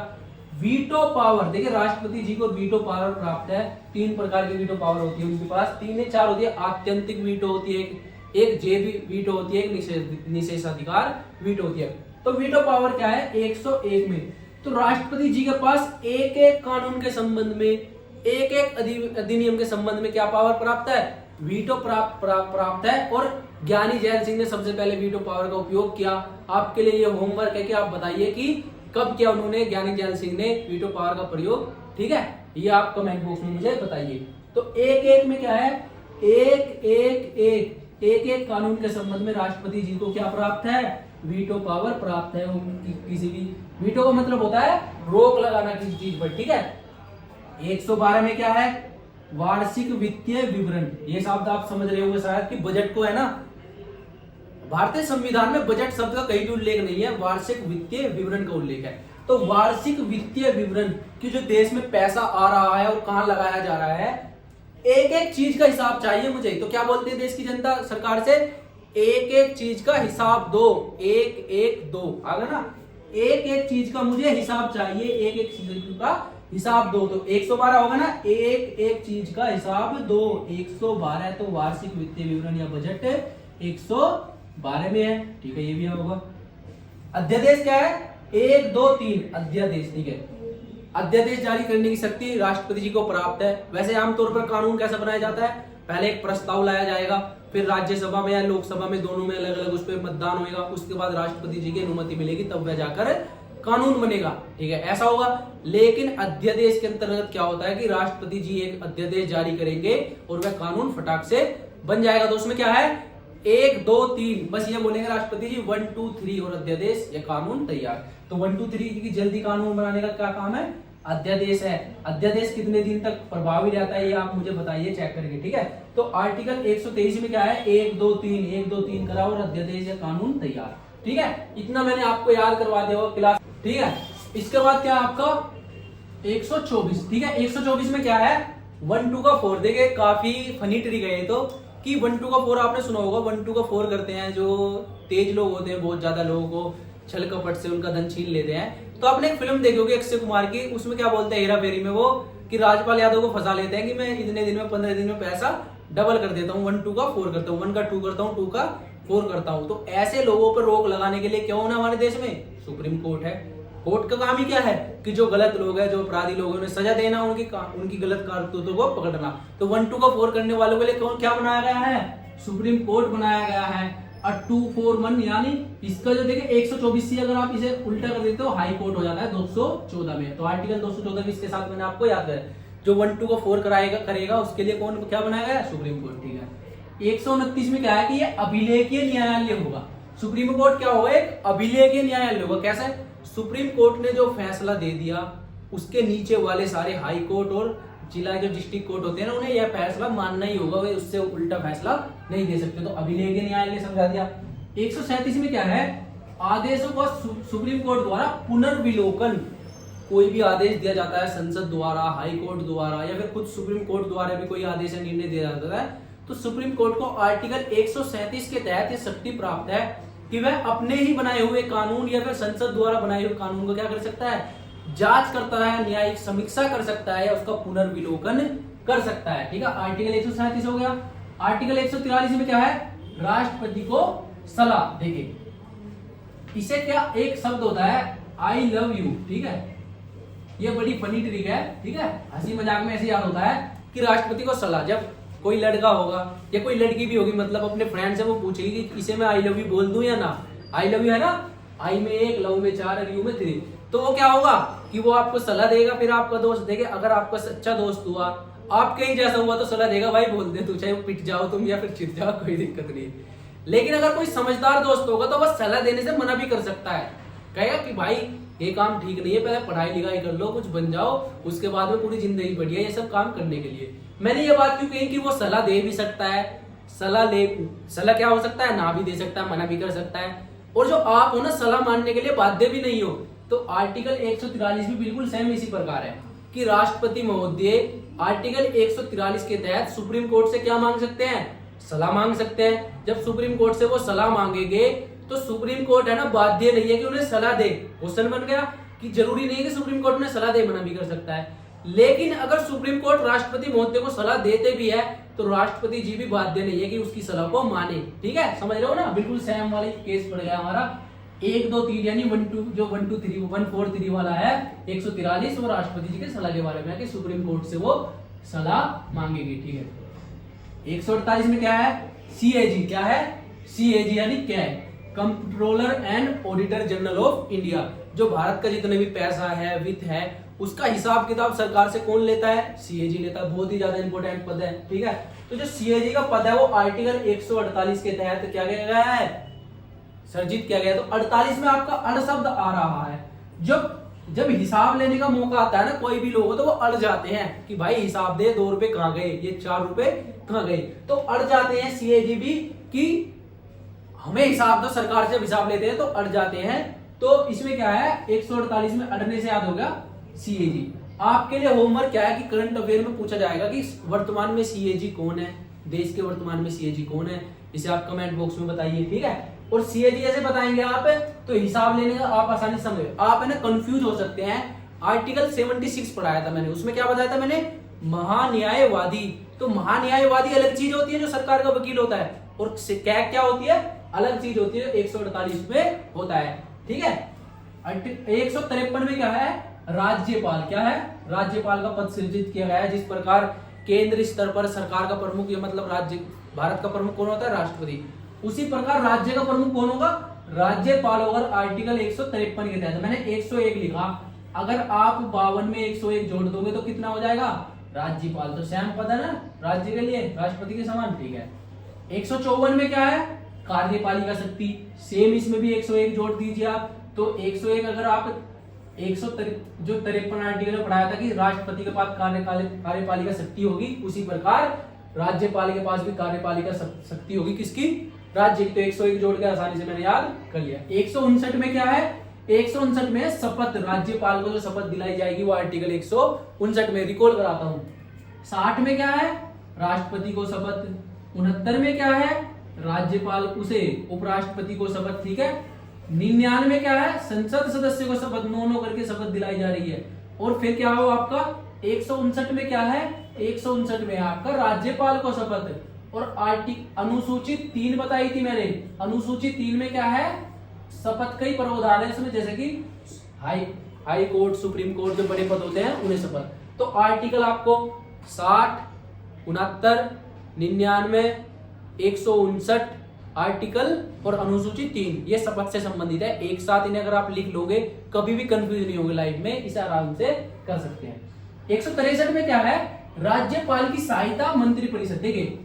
वीटो पावर, देखिए राष्ट्रपति जी को वीटो पावर प्राप्त है। 3 प्रकार की वीटो पावर होती है उनके पास, 3 या 4 होती है। आत्यंतिक वीटो होती है, एक जेबी वीटो होती है, एक निषेधाधिकार वीटो होती है। तो वीटो पावर क्या है, 101 में। तो राष्ट्रपति जी के पास एक एक कानून के संबंध में, एक एक अधिनियम के संबंध में क्या पावर प्राप्त है, वीटो प्राप्त है। और ज्ञानी जैल सिंह ने सबसे पहले वीटो पावर का उपयोग किया। आपके लिए ये होमवर्क है कि आप बताइए कि कब किया उन्होंने, ज्ञानी जैल सिंह ने वीटो पावर का प्रयोग, ठीक है। ये आप कमेंट बॉक्स में मुझे बताइए। तो एक एक में क्या है, एक एक एक एक एक कानून के संबंध में राष्ट्रपति जी को क्या प्राप्त है, वीटो पावर प्राप्त है। किसी भी वीटो का मतलब होता है रोक लगाना किसी चीज पर, ठीक है। 112 में क्या है, वार्षिक वित्तीय विवरण। ये शब्द आप समझ रहे होंगे शायद कि बजट को है ना, भारतीय संविधान में बजट शब्द का कहीं भी उल्लेख नहीं है, वार्षिक वित्तीय विवरण का उल्लेख है। तो वार्षिक वित्तीय विवरण कि जो देश में पैसा आ रहा है और कहां लगाया जा रहा है, एक एक चीज का हिसाब चाहिए मुझे। तो क्या बोलते हैं देश की जनता सरकार से, एक एक चीज का हिसाब दो, एक एक दो, आ गया ना, एक एक चीज का मुझे हिसाब चाहिए, एक एक चीज का हिसाब दो। तो 112 होगा ना, एक एक चीज का हिसाब दो। 112 तो वार्षिक वित्तीय विवरण या बजट 112 में है, ठीक है, ये भी होगा। अध्यादेश क्या है, 1 2 3 अध्यादेश, ठीक है। अध्यादेश जारी करने की शक्ति राष्ट्रपति जी को प्राप्त है। वैसे आमतौर पर कानून कैसा बनाया जाता है, पहले एक प्रस्ताव लाया जाएगा, फिर राज्यसभा में या लोकसभा में दोनों में अलग अलग उस पर मतदान होगा, उसके बाद राष्ट्रपति जी की अनुमति मिलेगी, तब वह जाकर कानून बनेगा, ठीक है, ऐसा होगा। लेकिन अध्यादेश के अंतर्गत क्या होता है कि राष्ट्रपति जी एक अध्यादेश जारी करेंगे और वह कानून फटाक से बन जाएगा। तो उसमें क्या है, 1 2 3 बस ये बोलेंगे राष्ट्रपति जी 1 2 3 और अध्यादेश या कानून तैयार। तो 1 2 3 की जल्दी कानून बनाने का क्या काम है, अध्यादेश है। अध्यादेश कितने दिन तक प्रभावी रहता है ये आप मुझे बताइए चेक करके, ठीक है। तो आर्टिकल 123 में क्या है, 1 2 3 करा और अध्यादेश या कानून तैयार, ठीक है। इतना मैंने आपको याद करवा दिया होगा क्लास, ठीक है। इसके बाद क्या है आपका 124, ठीक है। 124 में क्या है, 1 2 का 4, देखिए काफी फनी ट्रिक है ये तो, कि 1 2 का 4 आपने सुना होगा। 1 2 का 4 करते हैं जो तेज लोग होते हैं, बहुत ज्यादा लोगों को छल कपट से उनका धन छीन लेते हैं। तो आपने एक फिल्म देखी होगी अक्षय कुमार की, उसमें क्या बोलते हैं हेरा फेरी में वो, कि राजपाल यादव को फंसा लेते हैं कि मैं इतने दिन में 15 दिन में पैसा डबल कर देता हूँ, 1 2 का 4 करता हूँ, 1 का 2 करता हूँ, 2 का 4 करता हूँ। तो ऐसे लोगों पर रोक लगाने के लिए क्या होना हमारे देश में, सुप्रीम कोर्ट है। कोर्ट का काम ही क्या है कि जो गलत लोग हैं, जो अपराधी लोग हैं, उन्हें सजा देना, उनकी गलत करतूतों को पकड़ना। तो 1 2 का 4 करने वालों के लिए कौन क्या बनाया गया है, सुप्रीम कोर्ट बनाया गया है। और 241 यानी इसका जो देखिए 124 से अगर आप इसे उल्टा कर देते हो हाई कोर्ट हो जाता है 214 में। तो आर्टिकल 214 में इसके साथ मैंने आपको याद है, जो 1 2 का 4 करेगा उसके लिए कौन क्या बनाया गया, सुप्रीम कोर्ट, ठीक है। 129 में क्या है कि ये अभिलेखीय न्यायालय होगा। सुप्रीम कोर्ट क्या होगा, एक अभिलेखीय न्यायालय होगा। कैसे, सुप्रीम कोर्ट ने जो फैसला दे दिया उसके नीचे वाले सारे हाई कोर्ट और जिला जो डिस्ट्रिक्ट कोर्ट होते हैं ना, उन्हें यह फैसला मानना ही होगा, वे उससे उल्टा फैसला नहीं दे सकते। तो अभिलेखीय न्यायालय समझा दिया। 137 में क्या है, आदेशों का सुप्रीम कोर्ट द्वारा पुनर्विलोकन। कोई भी आदेश दिया जाता है संसद द्वारा, हाई कोर्ट द्वारा या फिर खुद सुप्रीम कोर्ट द्वारा भी कोई आदेश या निर्णय दिया जाता है, तो सुप्रीम कोर्ट को आर्टिकल 137 के तहत यह शक्ति प्राप्त है कि वह अपने ही बनाए हुए कानून या फिर संसद द्वारा बनाए हुए कानून को क्या कर सकता है, जांच करता है, न्यायिक समीक्षा कर सकता है, उसका पुनर्विलोकन कर सकता है, ठीक है। आर्टिकल 137 हो गया। आर्टिकल 143 में क्या है, राष्ट्रपति को सलाह। देखिए इसे क्या एक शब्द होता है, आई लव यू, ठीक है। ये बड़ी फनी ट्रिक है, ठीक है, हंसी मजाक में ऐसे याद होता है कि राष्ट्रपति को सलाह, जब कोई लड़का होगा या कोई लड़की भी होगी, मतलब अपने फ्रेंड से वो पूछेगी कि इसे मैं आई लव यू बोल दूं या ना। आई लव यू है ना, आई में 1, लव में 4 और यू में 3। तो वो क्या होगा कि वो आपको सलाह देगा, फिर आपका दोस्त देगा। अगर आपका सच्चा दोस्त हुआ, आपके ही जैसा हुआ, तो सलाह देगा भाई बोल दे तू, चाहे वो पिट जाओ तुम या फिर चिट जाओ, कोई दिक्कत नहीं। लेकिन अगर कोई समझदार दोस्त होगा तो वह सलाह देने से मना भी कर सकता है, कहेगा कि भाई ये काम ठीक नहीं है, पहले पढ़ाई लिखाई कर लो, कुछ बन जाओ, उसके बाद में पूरी जिंदगी बढ़िया ये सब काम करने के लिए। मैंने ये बात क्यों कही कि वो सलाह दे भी सकता है, सलाह क्या हो सकता है, ना भी दे सकता है, मना भी कर सकता है। और जो आप हो ना, सलाह मानने के लिए बाध्य भी नहीं हो। तो आर्टिकल 143 भी बिल्कुल सेम इसी प्रकार है कि राष्ट्रपति महोदय आर्टिकल 143 के तहत सुप्रीम कोर्ट से क्या मांग सकते हैं, सलाह मांग सकते हैं। जब सुप्रीम कोर्ट से वो सलाह मांगेंगे तो सुप्रीम कोर्ट है ना बाध्य नहीं है कि उन्हें सलाह दे। क्वेश्चन बन गया कि जरूरी नहीं है कि सुप्रीम कोर्ट उन्हें सलाह दे, मना भी कर सकता है। लेकिन अगर सुप्रीम कोर्ट राष्ट्रपति महोदय को सलाह देते भी है तो राष्ट्रपति जी भी बाध्य नहीं है कि उसकी सलाह को माने, ठीक है, समझ रहे हो ना। बिल्कुल सेम वाली केस पड़ गया हमारा 1 2 3 यानी 1 2 जो 1 2 3 143 वाला है 143 और राष्ट्रपति जी के सलाह के बारे में कि सुप्रीम कोर्ट से वो सलाह मांगेगी, ठीक है। 148 में क्या है, सीएजी। क्या है, सीएजी यानी क्या है, controller and auditor general of India. जो भारत का जितना भी पैसा है, वित्त है, उसका हिसाब किताब सरकार से कौन लेता है? सीएजी लेता है। बहुत ही ज्यादा इंपॉर्टेंट पद है, ठीक है। तो जो सीएजी का पद है वो आर्टिकल 148 के तहत क्या किया गया है? सर्जित किया गया। तो 48 में आपका अड़ शब्द आ रहा है। जब हिसाब लेने का मौका आता है ना कोई भी लोगों, तो वो अड़ जाते हैं कि भाई हिसाब दे, 2 रुपए कहाँ गए, ये 4 रुपए कहाँ गए, तो अड़ जाते हैं सीएजी भी कि हमें हिसाब दो, सरकार से हिसाब लेते हैं तो अड़ जाते हैं। तो इसमें क्या है, 148 में अड़ने से याद हो गया सीएजी। आपके लिए होमवर्क क्या है कि करंट अफेयर में पूछा जाएगा कि वर्तमान में सीएजी कौन है, देश के वर्तमान में सीएजी कौन है, इसे आप कमेंट बॉक्स में बताइए, ठीक है। और सीएजी ऐसे बताएंगे आप तो हिसाब लेने का आप आसानी से समझ, आप है ना कंफ्यूज हो सकते हैं। आर्टिकल 76 पढ़ाया था मैंने, उसमें क्या बताया था मैंने? महान्यायवादी। तो महान्यायवादी अलग चीज होती है जो सरकार का वकील होता है, और क्या होती है? अलग चीज होती है, 148 में होता है, ठीक है। 153 में क्या है? राज्यपाल। क्या है? राज्यपाल का पद सृजित किया गया है। जिस प्रकार केंद्र स्तर पर सरकार का प्रमुख, ये मतलब राज्य, भारत का प्रमुख कौन होता है? राष्ट्रपति। उसी प्रकार राज्य का प्रमुख कौन होगा? राज्यपाल होगा। आर्टिकल 153 के तहत मैंने 101 लिखा, अगर आप 52 में 101 जोड़ दोगे तो कितना हो जाएगा? राज्यपाल। तो सेम पद है ना राज्य के लिए, राष्ट्रपति के समान, ठीक है। 154 में क्या है? कार्यपालिका शक्ति। सेम इसमें भी 101 जोड़ दीजिए आप, तो 101 अगर आप 153 आर्टिकल में पढ़ाया था कि राष्ट्रपति के पास कार्यपालिका शक्ति होगी, उसी प्रकार राज्यपाल के पास भी कार्यपालिका शक्ति होगी। किसकी? राज्य की। तो 101 जोड़ के आसानी से मैंने याद कर लिया। 159 में क्या है? 159 में शपथ, राज्यपाल को जो शपथ दिलाई जाएगी वो आर्टिकल 159 में, रिकॉल कराता हूं। 60 में क्या है? राष्ट्रपति को शपथ। 69 में क्या है? राज्यपाल उसे उपराष्ट्रपति को शपथ, ठीक है। 99 में क्या है? संसद सदस्य को शपथ, नो करके शपथ दिलाई जा रही है। और फिर क्या हो आपका 159 में क्या है? 159 में आपका राज्यपाल को शपथ। और अनुसूचित 3 बताई थी मैंने, अनुसूचित 3 में क्या है? शपथ कई प्रावधान है इसमें, जैसे कि हाई कोर्ट, सुप्रीम कोर्ट, जो बड़े पद होते हैं उन्हें शपथ। तो आर्टिकल आपको 60, 69, 99, 159 आर्टिकल और अनुसूचित 3 ये शपथ से संबंधित है। एक साथ इन्हें अगर आप लिख लोगे कभी भी कंफ्यूज नहीं होंगे लाइफ में, इसे आराम से कर सकते हैं। 163 में क्या है? राज्यपाल की सहायता मंत्रिपरिषद। देखिए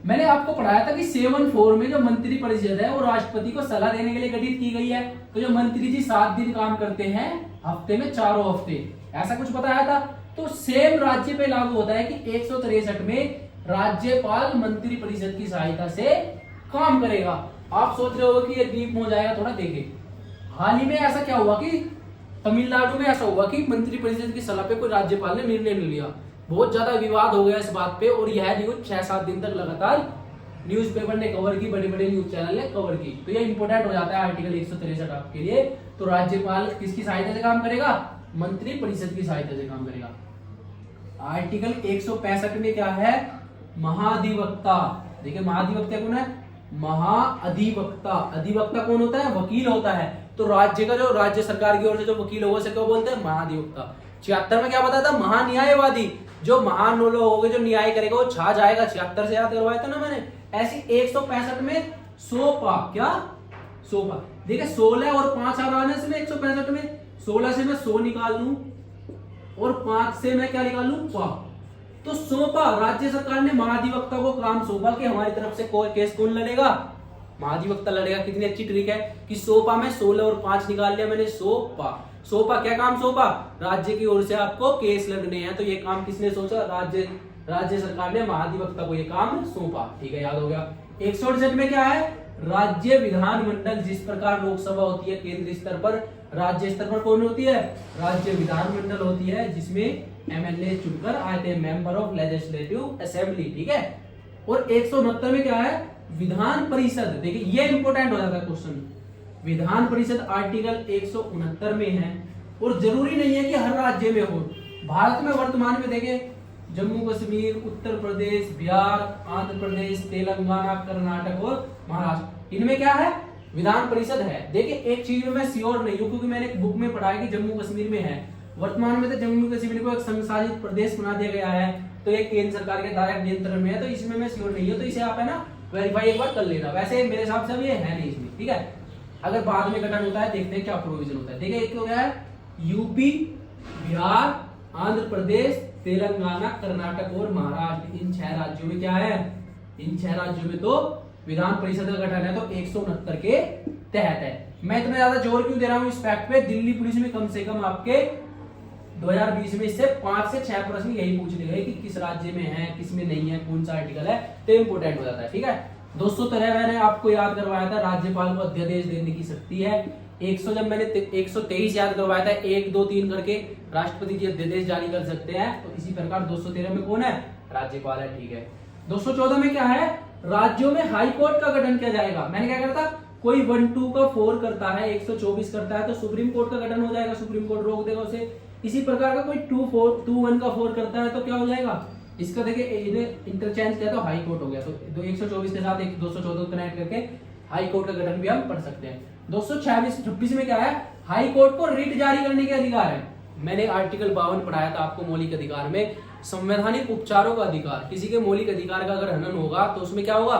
मैंने आपको पढ़ाया था कि 74 में जो मंत्रिपरिषद है वो राष्ट्रपति को सलाह देने के लिए गठित की गई है। तो जो मंत्री जी 7 दिन काम करते हैं हफ्ते में, 4 हफ्ते, ऐसा कुछ बताया था। तो सेम राज्य पे लागू होता है कि 163 में राज्यपाल मंत्रिपरिषद की सहायता से काम करेगा। आप सोच रहे हो कि ये डीप हो जाएगा थोड़ा, देखें हाल ही में ऐसा क्या हुआ कि तमिलनाडु में ऐसा हुआ कि मंत्रिपरिषद की सलाह पे कोई राज्यपाल ने निर्णय नहीं लिया। बहुत ज्यादा विवाद हो गया इस बात पे, और यह न्यूज 6-7 दिन तक लगातार न्यूज़पेपर ने कवर की, बड़े बड़े न्यूज चैनल ने कवर की। तो ये इंपोर्टेंट हो जाता है आर्टिकल 163 आपके लिए। तो राज्यपाल किसकी सहायता से काम करेगा? मंत्रिपरिषद की सहायता से काम करेगा। आर्टिकल 165 में क्या है? महाधिवक्ता। देखिए महाधिवक्ता कौन है? महाअधिवक्ता। अधिवक्ता कौन होता है? वकील होता है। तो राज्य का जो राज्य सरकार की ओर से जो वकील होगा उसे क्या बोलते हैं? महाधिवक्ता। 76 में क्या बताया था? महान्यायवादी। जो महान लोग होंगे, जो न्याय करेगा वो छा जाएगा। 76 से याद करवाया था ना मैंने। ऐसी 165 में सोपा। क्या? सोपा। देखिए 16 और 5 आ रहा है इसमें 165 में। 16 से मैं 100 निकाल लूं और 5 से मैं क्या निकाल लूं? पा। तो सौंपा, राज्य सरकार ने महाधिवक्ता को काम सौंपा कि हमारी तरफ से कोई केस कौन लड़ेगा? महाधिवक्ता लड़ेगा। कितनी अच्छी ट्रिक है कि सौंपा में 16 और 5 निकाल लिया मैंने। सौंपा। सौंपा क्या काम सौंपा? राज्य की ओर से आपको केस लड़ने हैं। तो ये काम किसने सोचा? राज्य सरकार ने महाधिवक्ता को ये काम सौंपा। ठीक है, याद हो गया। 168 में क्या है? राज्य विधानमंडल। जिस प्रकार लोकसभा होती है केंद्रीय स्तर पर, राज्य स्तर पर कौन होती है? राज्य विधानमंडल होती है, जिसमें एमएलए चुनकर आते हैं, मेंबर ऑफ लेजिस्लेटिव असेंबली। ठीक है। और 169 में क्या है? विधान परिषद। देखिए ये इंपोर्टेंट हो जाता है क्वेश्चन। विधान परिषद आर्टिकल 169 में है, और जरूरी नहीं है कि हर राज्य में हो। भारत में वर्तमान में देखें, जम्मू कश्मीर, उत्तर प्रदेश, बिहार, आंध्र प्रदेश, तेलंगाना, कर्नाटक और महाराष्ट्र, इनमें क्या है? विधान परिषद है। देखिए एक चीज में मैं श्योर नहीं हूं, क्योंकि मैंने एक बुक में पढ़ा है कि जम्मू कश्मीर में है। वर्तमान में तो जम्मू कश्मीर को एक संशासित प्रदेश बना दिया गया है, तो ये केंद्र सरकार के डायरेक्ट नियंत्रण में है। तो इसमें मैं श्योर नहीं हूं, तो इसे आप है ना वेरीफाई एक बार कर लेना। वैसे मेरे हिसाब से ये है नहीं इसमें। ठीक है, अगर बाद में गठन होता है देखते हैं क्या प्रोविजन होता है। देखिए एक हो गया है यूपी, बिहार, आंध्र प्रदेश, तेलंगाना, कर्नाटक और महाराष्ट्र। इन 6 राज्यों में क्या है, इन 6 राज्यों में तो विधान परिषद का गठन है तो 169 के तहत है। मैं इतना ज्यादा जोर क्यों दे रहा हूं इस फैक्ट पे, दिल्ली पुलिस में कम से कम आपके 2020 में इससे 5 से 6 प्रश्न यही पूछने गए कि किस राज्य में है, किस में नहीं है, कौन सा आर्टिकल है, तो इंपोर्टेंट हो जाता है। ठीक है दोस्तों, तरह मैंने आपको याद करवाया था राज्यपाल को अध्यादेश देने की शक्ति है। 100 जब मैंने 123 याद करवाया था 1 2 3 करके राष्ट्रपति जी अध्यादेश जारी कर सकते हैं, तो इसी प्रकार 213 में कौन है, राज्यपाल है। ठीक है 214 में क्या है, राज्यों में हाई कोर्ट का गठन किया जाएगा। मैंने क्या करता, कोई 1 2 का 4 करता है, 124 करता है तो सुप्रीम कोर्ट का गठन हो जाएगा, सुप्रीम कोर्ट रोक देगा उसे। इसी प्रकार का कोई 2 1 का 4 करता है तो क्या हो जाएगा, इसका देखिए इंटरचेंज किया तो हाई कोर्ट हो गया, तो 124 के साथ 214 कनेक्ट करके हाई कोर्ट का गठन भी हम पढ़ सकते हैं। 226 में क्या है, हाई कोर्ट को रिट जारी करने के अधिकार है। मैंने आर्टिकल 52 पढ़ाया था आपको मौलिक अधिकार में, संवैधानिक उपचारों का अधिकार, किसी के मौलिक अधिकार का अगर हनन होगा तो उसमें क्या होगा,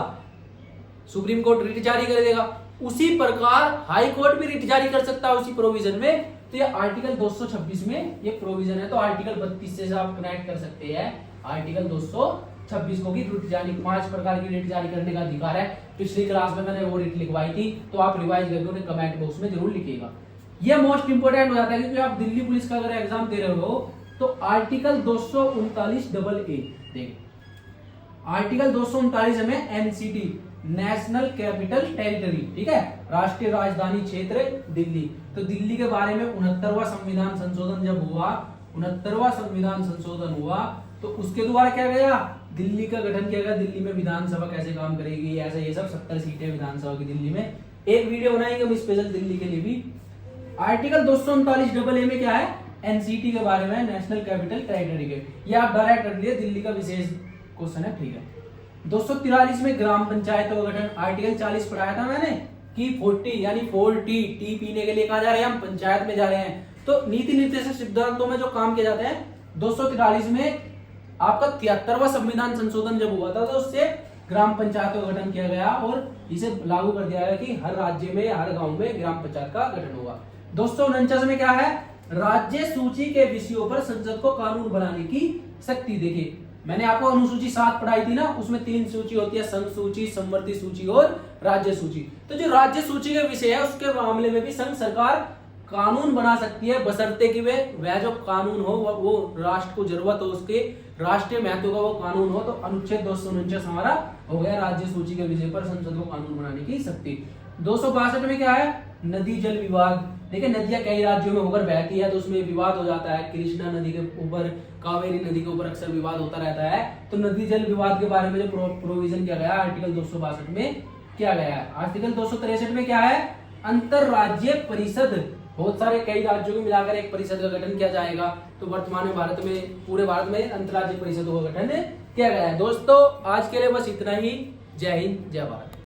सुप्रीम कोर्ट रिट जारी कर देगा। उसी प्रकार हाई कोर्ट भी रिट जारी कर सकता है उसी प्रोविजन में, तो ये आर्टिकल 226 में ये प्रोविजन है। तो आर्टिकल 32 से आप कनेक्ट कर सकते हैं आर्टिकल 226 को, की रिट जारी 5 प्रकार की रिट जारी करने का अधिकार है। पिछली क्लास में मैंने वो रिट लिखवाई थी, तो आप रिवाइज करके उन्हें कमेंट बॉक्स में जरूर लिखिएगा। ये मोस्ट इंपोर्टेंट हो जाता है क्योंकि आप दिल्ली पुलिस का अगर एग्जाम दे रहे हो तो आर्टिकल 239 AA देखिए, आर्टिकल 239 में एनसीटी, नेशनल कैपिटल टेरिटरी, ठीक है, राष्ट्रीय राजधानी क्षेत्र दिल्ली। तो दिल्ली के बारे में 69वां संविधान संशोधन जब हुआ, 69वां संविधान संशोधन हुआ तो उसके द्वारा क्या गया, दिल्ली का गठन किया गया। दिल्ली में विधानसभा कैसे काम करेगी, ऐसे ये सब 70 सीटें विधानसभा की दिल्ली में। एक वीडियो बनाएंगे हम स्पेशल दिल्ली के लिए भी। आर्टिकल 239 AA में क्या है, एनसीटी के बारे में, नेशनल कैपिटल टेरिटरी के, ये आप डायरेक्ट रख लिए, दिल्ली का विशेष क्वेश्चन है। ठीक है 243 में ग्राम पंचायतों का गठन, आर्टिकल 40 पढ़ाया था मैंने कि 40 यानी 4T, टी पीने के लिए कहा जा रहे हैं हम, पंचायत में जा रहे हैं। तो नीति निर्देशक सिद्धांतों में जो काम किए जाते हैं, 243 में आपका 73वां संविधान संशोधन जब हुआ था तो उससे ग्राम पंचायतों का गठन किया गया और इसे लागू कर दिया गया कि हर राज्य में, हर गांव में ग्राम पंचायत का गठन होगा। 249 में क्या है, राज्य सूची के विषयों पर संसद को कानून बनाने की शक्ति। देखिए मैंने आपको अनुसूची 7 पढ़ाई थी ना, उसमें 3 सूची होती है, संघ सूची, समवर्ती सूची और राज्य सूची। तो जो राज्य सूची के विषय है उसके मामले में भी संघ सरकार कानून बना सकती है, बशर्ते कि वह जो कानून हो वो राष्ट्र को जरूरत हो, उसके राष्ट्रीय महत्व का वो कानून हो। तो अनुच्छेद 249 हमारा हो गया, राज्य सूची के विषय पर संसद को कानून बनाने की शक्ति। 262 में क्या है, नदी जल विवाद। देखिए नदियां कई राज्यों में होकर बहती है तो उसमें विवाद हो जाता है, कृष्णा नदी के ऊपर, कावेरी नदी के ऊपर अक्सर विवाद होता रहता है। तो नदी जल विवाद के बारे में जो प्रोविजन किया गया आर्टिकल 262 में किया गया है। आर्टिकल 263 में क्या है, अंतरराज्यीय परिषद, बहुत सारे कई राज्यों को मिलाकर एक परिषद का गठन किया जाएगा। तो वर्तमान में भारत में, पूरे भारत में अंतरराज्यीय परिषदों का गठन किया गया है। दोस्तों आज के लिए बस इतना ही। जय हिंद, जय भारत।